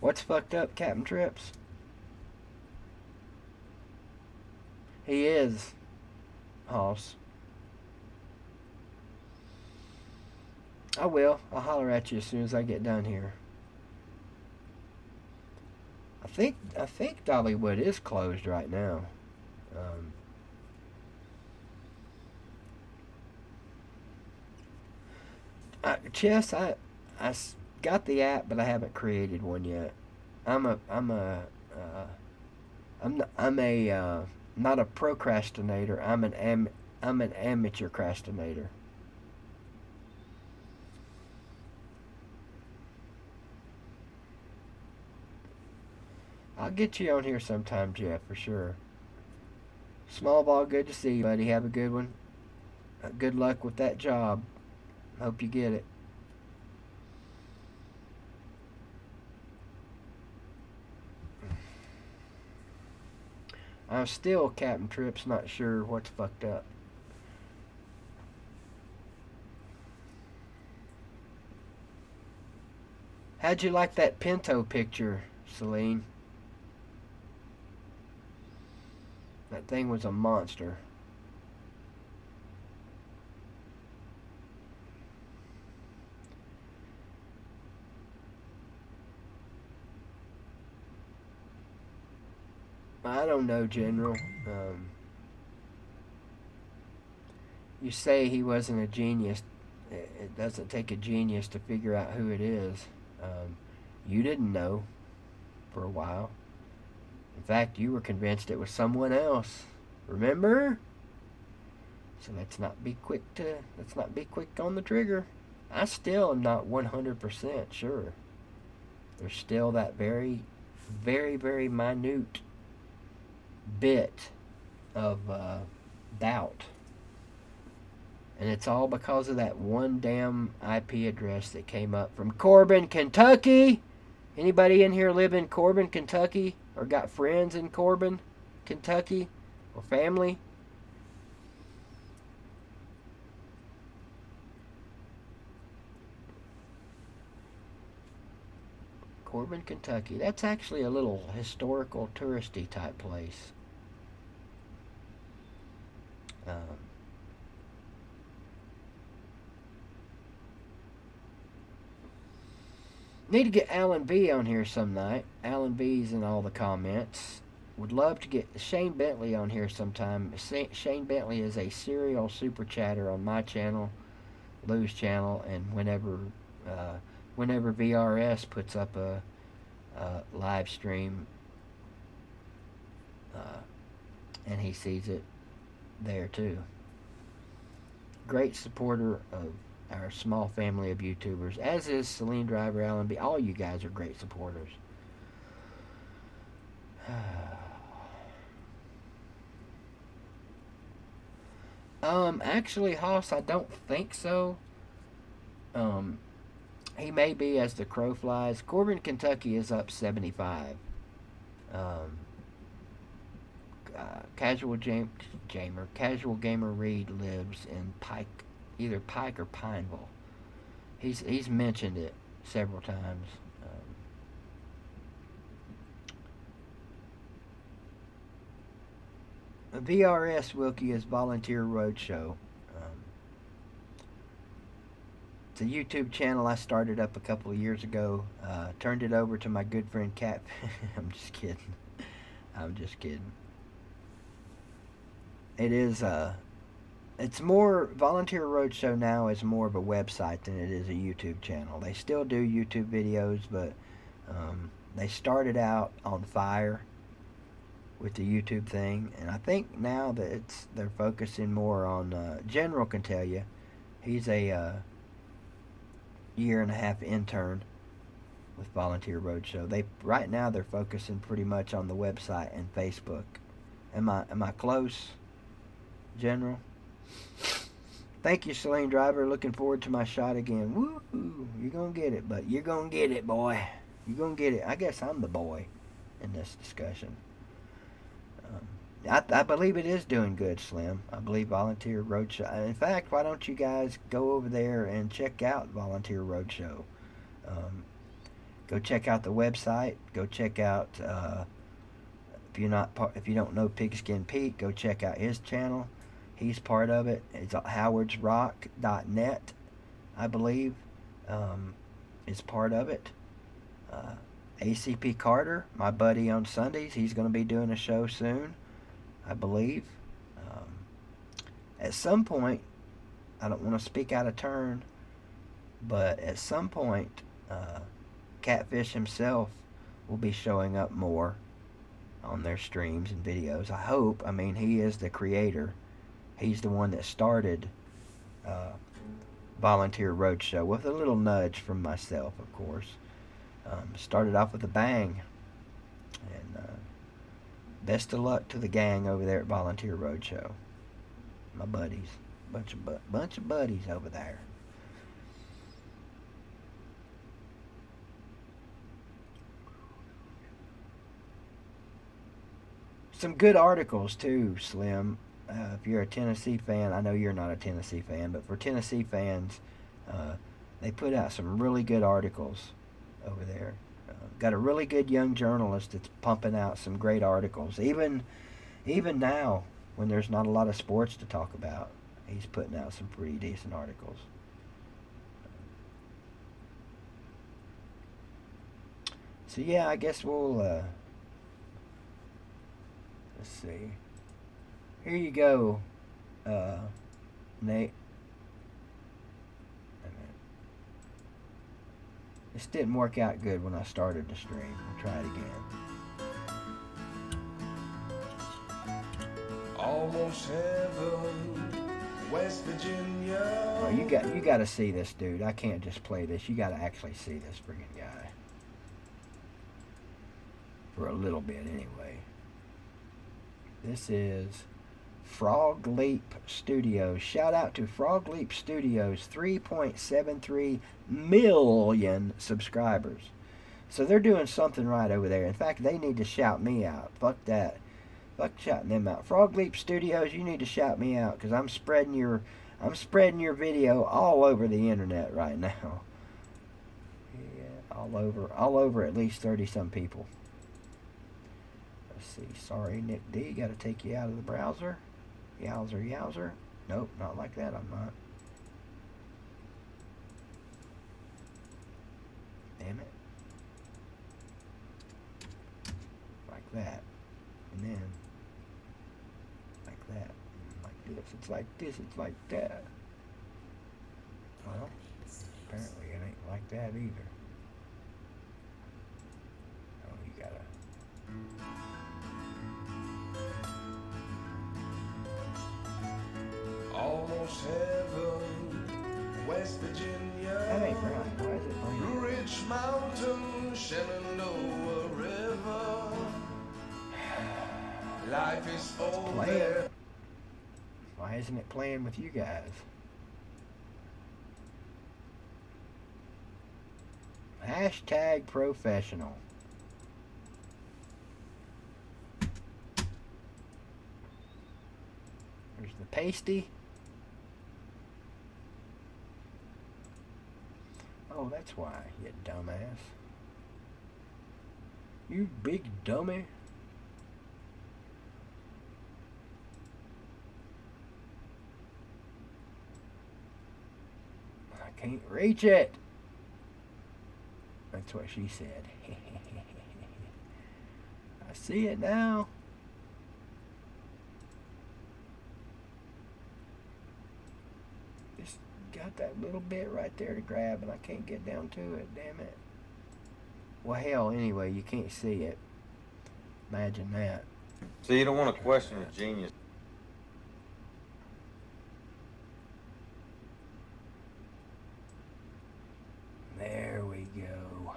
What's fucked up, Captain Trips? He is, Hoss. I will. I'll holler at you as soon as I get done here. I think Dollywood is closed right now. Chess, I got the app, but I haven't created one yet. I'm not a procrastinator. I'm an amateur crastinator. I'll get you on here sometime, Jeff, for sure. Small ball, good to see you, buddy. Have a good one. Good luck with that job. Hope you get it. I'm still, Captain Trips, not sure what's fucked up. How'd you like that Pinto picture, Celine? That thing was a monster. I don't know, General. You say he wasn't a genius. It doesn't take a genius to figure out who it is. You didn't know for a while. In fact, you were convinced it was someone else. Remember? So let's not be quick on the trigger. I still am not 100% sure. There's still that very, very, very minute bit of doubt. And it's all because of that one damn IP address that came up from Corbin, Kentucky. Anybody in here live in Corbin, Kentucky? Or got friends in Corbin, Kentucky? Or family? Corbin, Kentucky. That's actually a little historical, touristy type place. Need to get Alan B on here some night. Alan B's in all the comments. Would love to get Shane Bentley on here sometime. Shane Bentley is a serial super chatter on my channel, Lou's channel, and whenever VRS puts up a live stream, and he sees it there too. Great supporter of our small family of YouTubers, as is Celine Driver, Alan B. All you guys are great supporters. Actually, Hoss, I don't think so. He may be as the crow flies. Corbin, Kentucky is up 75. Casual Gamer Reed lives in Pike, either Pike or Pineville. He's mentioned it several times. VRS Wilkie is Volunteer Roadshow. It's a YouTube channel I started up a couple of years ago. Turned it over to my good friend Cat. I'm just kidding. I'm just kidding. It is it's more Volunteer Roadshow now is more of a website than it is a YouTube channel. They still do YouTube videos, but they started out on fire with the YouTube thing, and I think now that they're focusing more on General can tell you. He's a year-and-a-half intern with Volunteer Roadshow. Right now they're focusing pretty much on the website and Facebook. Am I close, General? Thank you, Celine Driver. Looking forward to my shot again. Woo! You're gonna get it, but you're gonna get it, boy. You're gonna get it. I guess I'm the boy in this discussion. I believe it is doing good, Slim. I believe Volunteer Roadshow. In fact, why don't you guys go over there and check out Volunteer Roadshow? Go check out the website. Go check out if you don't know Pigskin Pete, go check out his channel. He's part of it. It's howardsrock.net, I believe, is part of it. ACP Carter, my buddy on Sundays, he's going to be doing a show soon, I believe. At some point, I don't want to speak out of turn, but at some point, Catfish himself will be showing up more on their streams and videos. I hope. I mean, he is the creator. He's the one that started Volunteer Roadshow with a little nudge from myself, of course. Started off with a bang. And best of luck to the gang over there at Volunteer Roadshow. My buddies. Bunch of buddies over there. Some good articles too, Slim. If you're a Tennessee fan, I know you're not a Tennessee fan, but for Tennessee fans, they put out some really good articles over there. Got a really good young journalist that's pumping out some great articles. Even now, when there's not a lot of sports to talk about, he's putting out some pretty decent articles. So yeah, I guess we'll let's see. Here you go, Nate. This didn't work out good when I started the stream. I'll try it again. Almost heaven, West Virginia. Oh, you got to see this dude. I can't just play this. You got to actually see this friggin' guy. For a little bit, anyway. This is Frog Leap Studios. Shout out to Frog Leap Studios, 3.73 million subscribers. So they're doing something right over there. In fact, they need to shout me out. Fuck that. Fuck shouting them out. Frog Leap Studios, you need to shout me out because I'm spreading your video all over the internet right now. Yeah, all over at least 30-some people. Let's see. Sorry, Nick D. Got to take you out of the browser. Yowzer. Nope, not like that. I'm not. Damn it. Like that. And then like that. Like this. It's like this. It's like that. Well, apparently it ain't like that either. Oh, you gotta. Almost heaven, West Virginia. That ain't right. Why is it Blue playing? Ridge Mountain, Shenandoah River. Life is over Play there. it. Why isn't it playing with you guys? Hashtag professional. There's the pasty. Oh, that's why, you dumbass. You big dummy. I can't reach it. That's what she said. I see it now. Just got that little bit right there to grab and I can't get down to it, damn it. Well, hell, anyway, you can't see it. Imagine that. So you don't want to question his genius. There we go.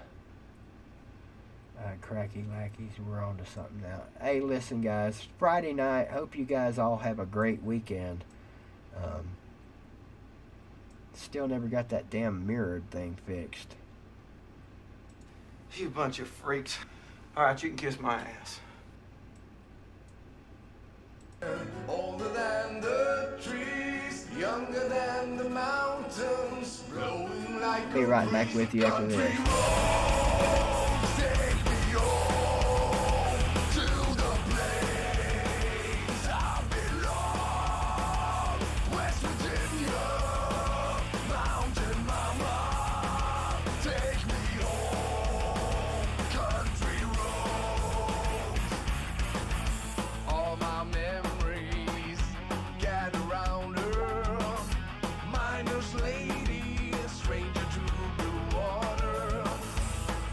Cracky lackeys, we're on to something now. Hey, listen, guys. Friday night. Hope you guys all have a great weekend. Still never got that damn mirrored thing fixed. You bunch of freaks. All right, you can kiss my ass. Older than the trees, younger than the mountains, blowing like Be right back with you after this. take me home to the place I belong. West Virginia, mountain mama, take me home, country roads. All my memories gather around her, miner's lady, a stranger to blue water,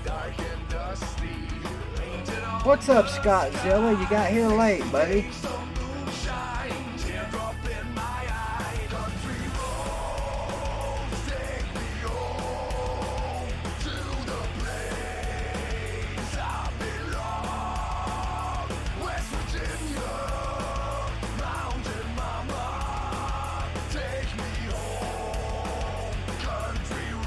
dark and dusty, painted on. What's up, Scottzilla? You got here late, buddy. Some moonshine, teardrop in my eye, country roads, take me home to the place I belong. West Virginia, mountain mama, take me home, country roads.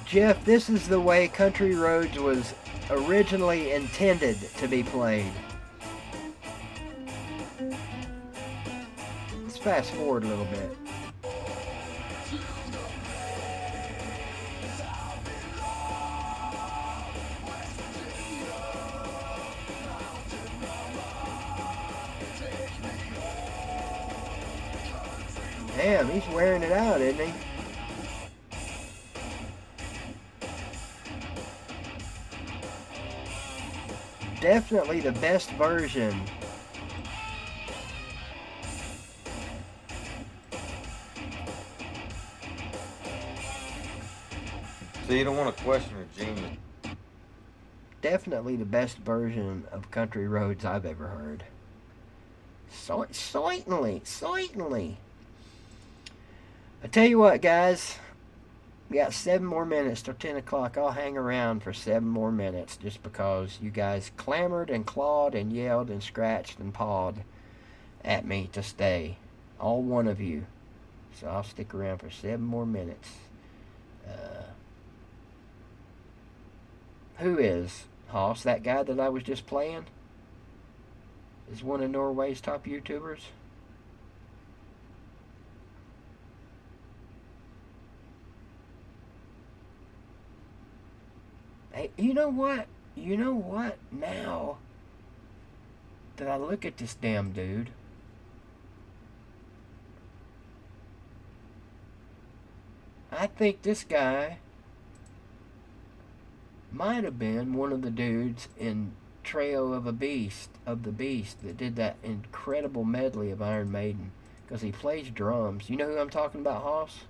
Jeff, this is the way Country Roads was originally intended to be played. Let's fast forward a little bit. Damn, he's wearing it out, isn't he? Definitely the best version. So you don't want to question her genius. Definitely the best version of Country Roads I've ever heard. Certainly. I tell you what, guys. We got 7 more minutes till 10 o'clock. I'll hang around for 7 more minutes just because you guys clamored and clawed and yelled and scratched and pawed at me to stay. All one of you. So I'll stick around for 7 more minutes. Who is Hoss? That guy that I was just playing? Is one of Norway's top YouTubers? Hey, you know what? Now that I look at this damn dude, I think this guy might have been one of the dudes in Trail of the Beast that did that incredible medley of Iron Maiden, because he plays drums. You know who I'm talking about, Hoss?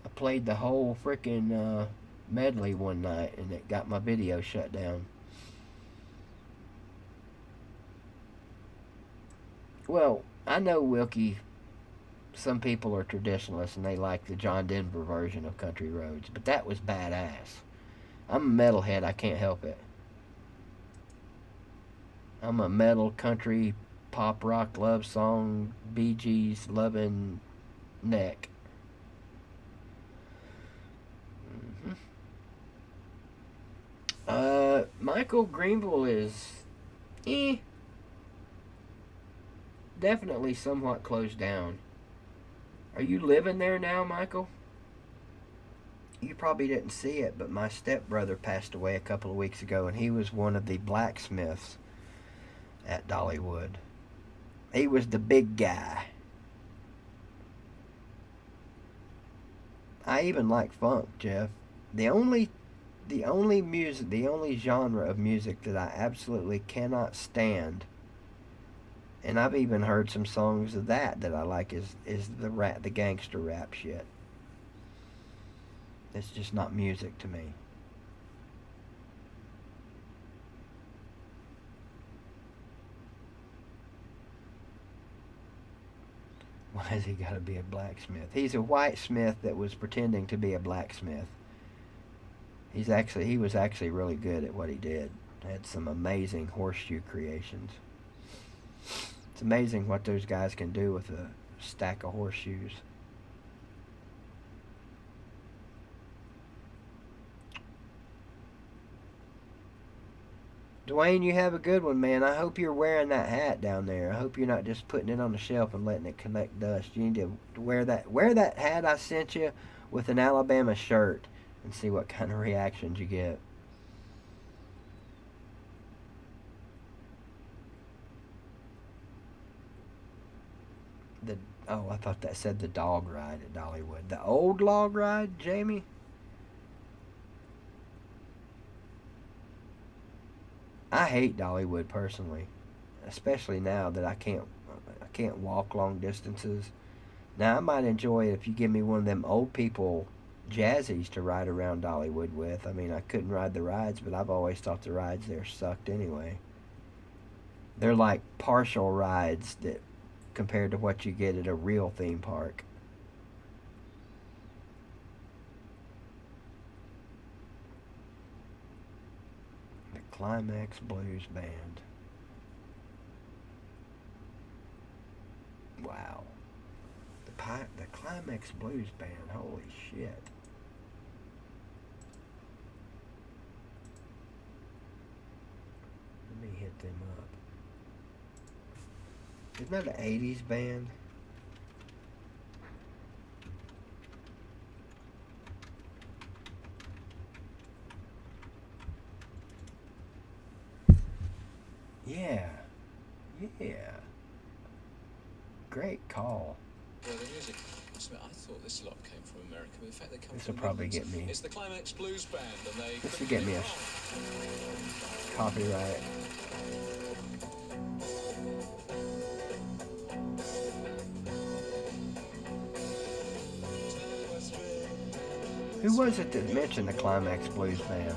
I played the whole freaking medley one night and it got my video shut down. Well, I know Wilkie some people are traditionalists and they like the John Denver version of Country Roads, but that was badass. I'm a metalhead, I can't help it. I'm a metal, country, pop rock love song, Bee Gees loving neck. Michael Greenville is definitely somewhat closed down. Are you living there now, Michael? You probably didn't see it, but my stepbrother passed away a couple of weeks ago, and he was one of the blacksmiths at Dollywood. He was the big guy. I even like funk, Jeff. The only genre of music that I absolutely cannot stand, and I've even heard some songs of that I like, is the gangster rap shit. It's just not music to me. Why has he got to be a blacksmith? He's a white smith that was pretending to be a blacksmith. He was actually really good at what he did. Had some amazing horseshoe creations. It's amazing what those guys can do with a stack of horseshoes. Dwayne, you have a good one, man. I hope you're wearing that hat down there. I hope you're not just putting it on the shelf and letting it collect dust. You need to wear that hat I sent you with an Alabama shirt and see what kind of reactions you get. I thought that said the dog ride at Dollywood. The old log ride, Jamie? I hate Dollywood personally, especially now that I can't walk long distances. Now I might enjoy it if you give me one of them old people jazzies to ride around Dollywood with. I mean, I couldn't ride the rides, but I've always thought the rides there sucked anyway. They're like partial rides that compared to what you get at a real theme park. Climax Blues Band. Wow. The Climax Blues Band. Holy shit. Let me hit them up. Isn't that an 80s band? Yeah. Great call. Well, the music, I thought this lot came from America. In fact, they come This from will probably England. get me. It's the Climax Blues Band, and they. This will get me a copyright. Who was it that mentioned the Climax Blues Band?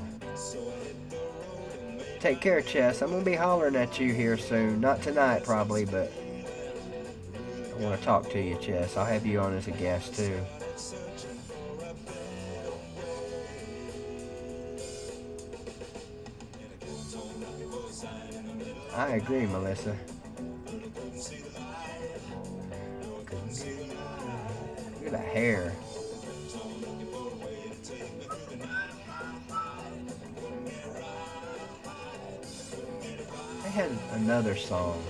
Take care, Chess. I'm going to be hollering at you here soon. Not tonight, probably, but I want to talk to you, Chess. I'll have you on as a guest, too. I agree, Melissa. Look at that hair. They had another song.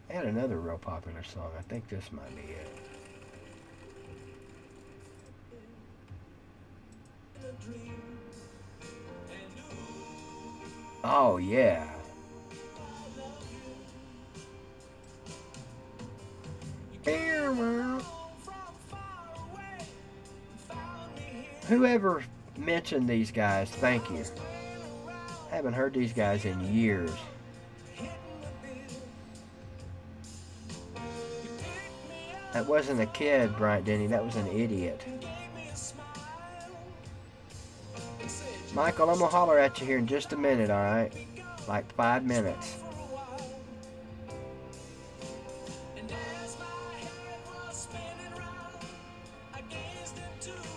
They had another real popular song. I think this might be it. Oh, yeah. Whoever mentioned these guys, thank you. Haven't heard these guys in years. That wasn't a kid, Bryant Denny. That was an idiot. Michael, I'm going to holler at you here in just a minute, alright? Like 5 minutes.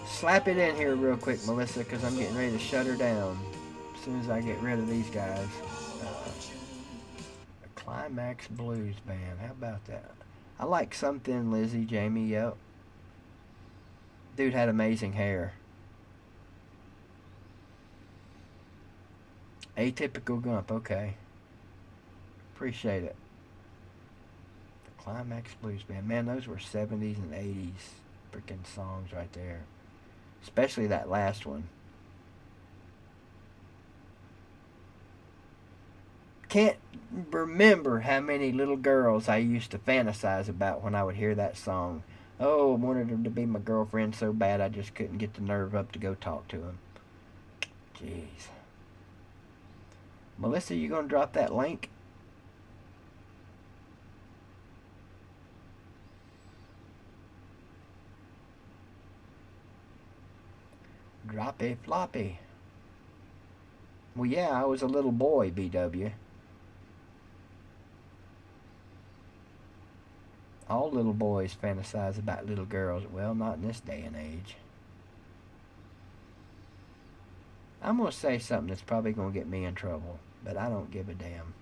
Slap it in here real quick, Melissa, because I'm getting ready to shut her down as soon as I get rid of these guys. A Climax Blues Band. How about that? I like Some Thin Lizzy, Jamie. Yep. Dude had amazing hair. Atypical Gump. Okay. Appreciate it. The Climax Blues Band. Man, those were 70s and 80s freaking songs right there. Especially that last one. Can't remember how many little girls I used to fantasize about when I would hear that song. Oh, I wanted her to be my girlfriend so bad I just couldn't get the nerve up to go talk to him. Jeez. Melissa, you gonna drop that link? Drop a floppy. Well, yeah, I was a little boy, BW. All little boys fantasize about little girls. Well, not in this day and age. I'm going to say something that's probably going to get me in trouble, but I don't give a damn.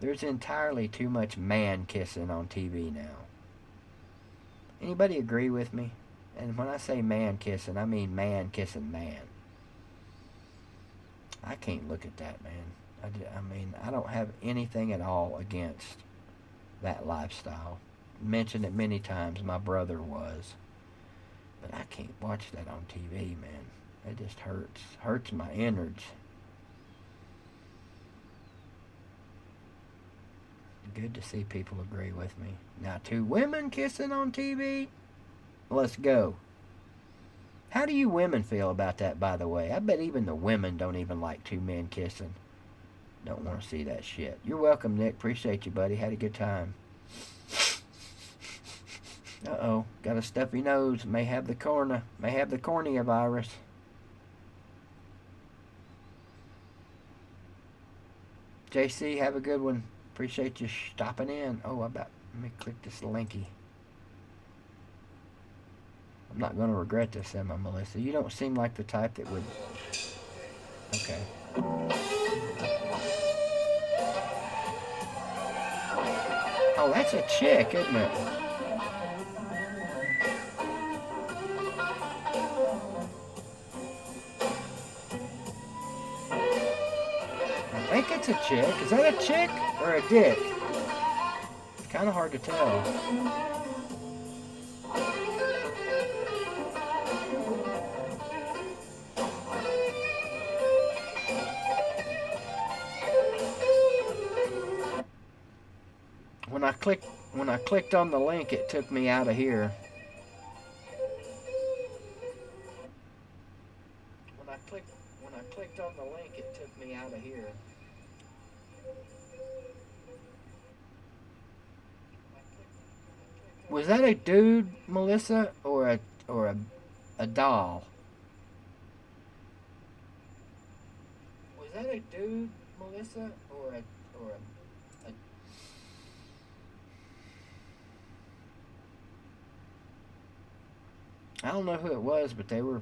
There's entirely too much man kissing on TV now. Anybody agree with me? And when I say man kissing, I mean man kissing man. I can't look at that, man. I mean, I don't have anything at all against that lifestyle. Mentioned it many times. My brother was. But I can't watch that on TV, man. It just hurts. Hurts my innards. Good to see people agree with me. Now, 2 women kissing on TV? Let's go. How do you women feel about that, by the way? I bet even the women don't even like 2 men kissing. Don't want to see that shit. You're welcome, Nick. Appreciate you, buddy. Had a good time. Uh-oh. Got a stuffy nose. May have the cornea virus. JC, have a good one. Appreciate you stopping in. Oh, let me click this linky. I'm not going to regret this, am I, Melissa? You don't seem like the type that would... Okay. Oh, that's a chick, isn't it? I think it's a chick. Is that a chick or a dick? It's kind of hard to tell. When I clicked on the link, it took me out of here. When I clicked on the link, it took me out of here. Was that a dude, Melissa, or a doll? Was that a dude, Melissa, or a I don't know who it was, but they were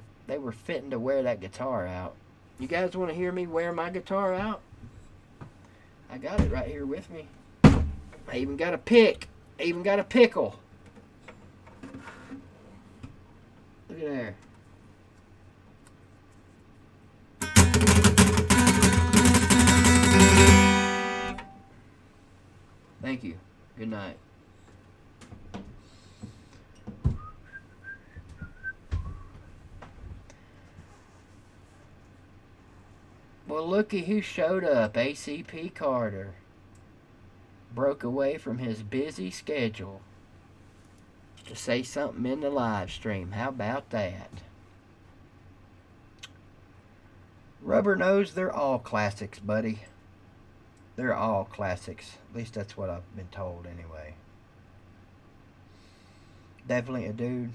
fitting to wear that guitar out. You guys want to hear me wear my guitar out? I got it right here with me. I even got a pick. I even got a pickle. Look at there. Thank you. Good night. Well, looky who showed up. ACP Carter broke away from his busy schedule to say something in the live stream. How about that? Rubber Nose, they're all classics, buddy. They're all classics. At least that's what I've been told anyway. Definitely a dude.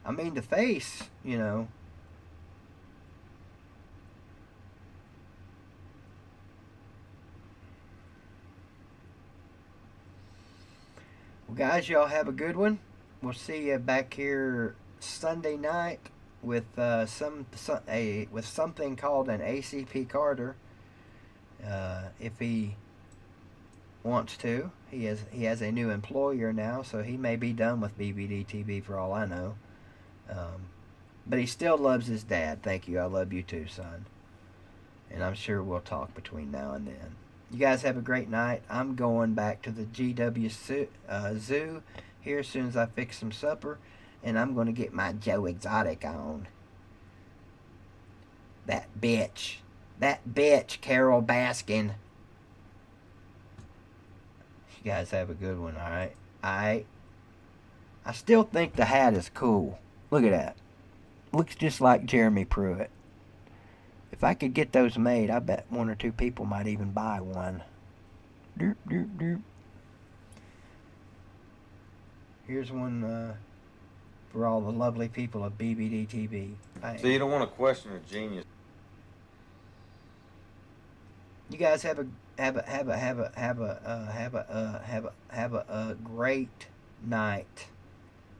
I mean, the face, you know. Well, guys, y'all have a good one. We'll see you back here Sunday night with with something called an ACP Carter. If he wants to, he has a new employer now, so he may be done with BVDTV for all I know. But he still loves his dad. Thank you. I love you too, son. And I'm sure we'll talk between now and then. You guys have a great night. I'm going back to the GW Zoo here as soon as I fix some supper. And I'm going to get my Joe Exotic on. That bitch, Carol Baskin. You guys have a good one, alright? I still think the hat is cool. Look at that. Looks just like Jeremy Pruitt. If I could get those made, I bet one or two people might even buy one. Doop, doop, doop. Here's one for all the lovely people of BVDTV. So you don't want to question a genius. You guys have a great night,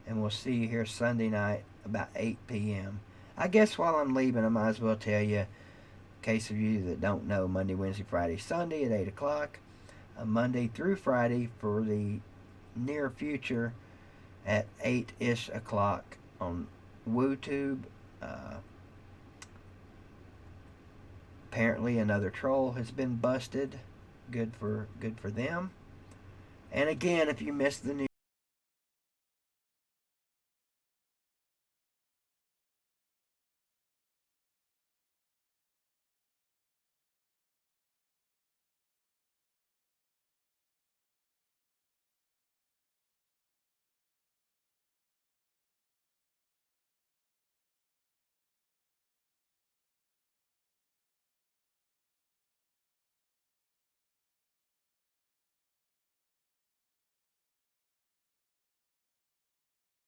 and we'll see you here Sunday night about 8 p.m. I guess while I'm leaving, I might as well tell you, in case of you that don't know, Monday, Wednesday, Friday, Sunday at 8 o'clock, Monday through Friday for the near future at 8-ish o'clock on LOUTUBE. Apparently another troll has been busted. Good for them. And again, if you missed the news,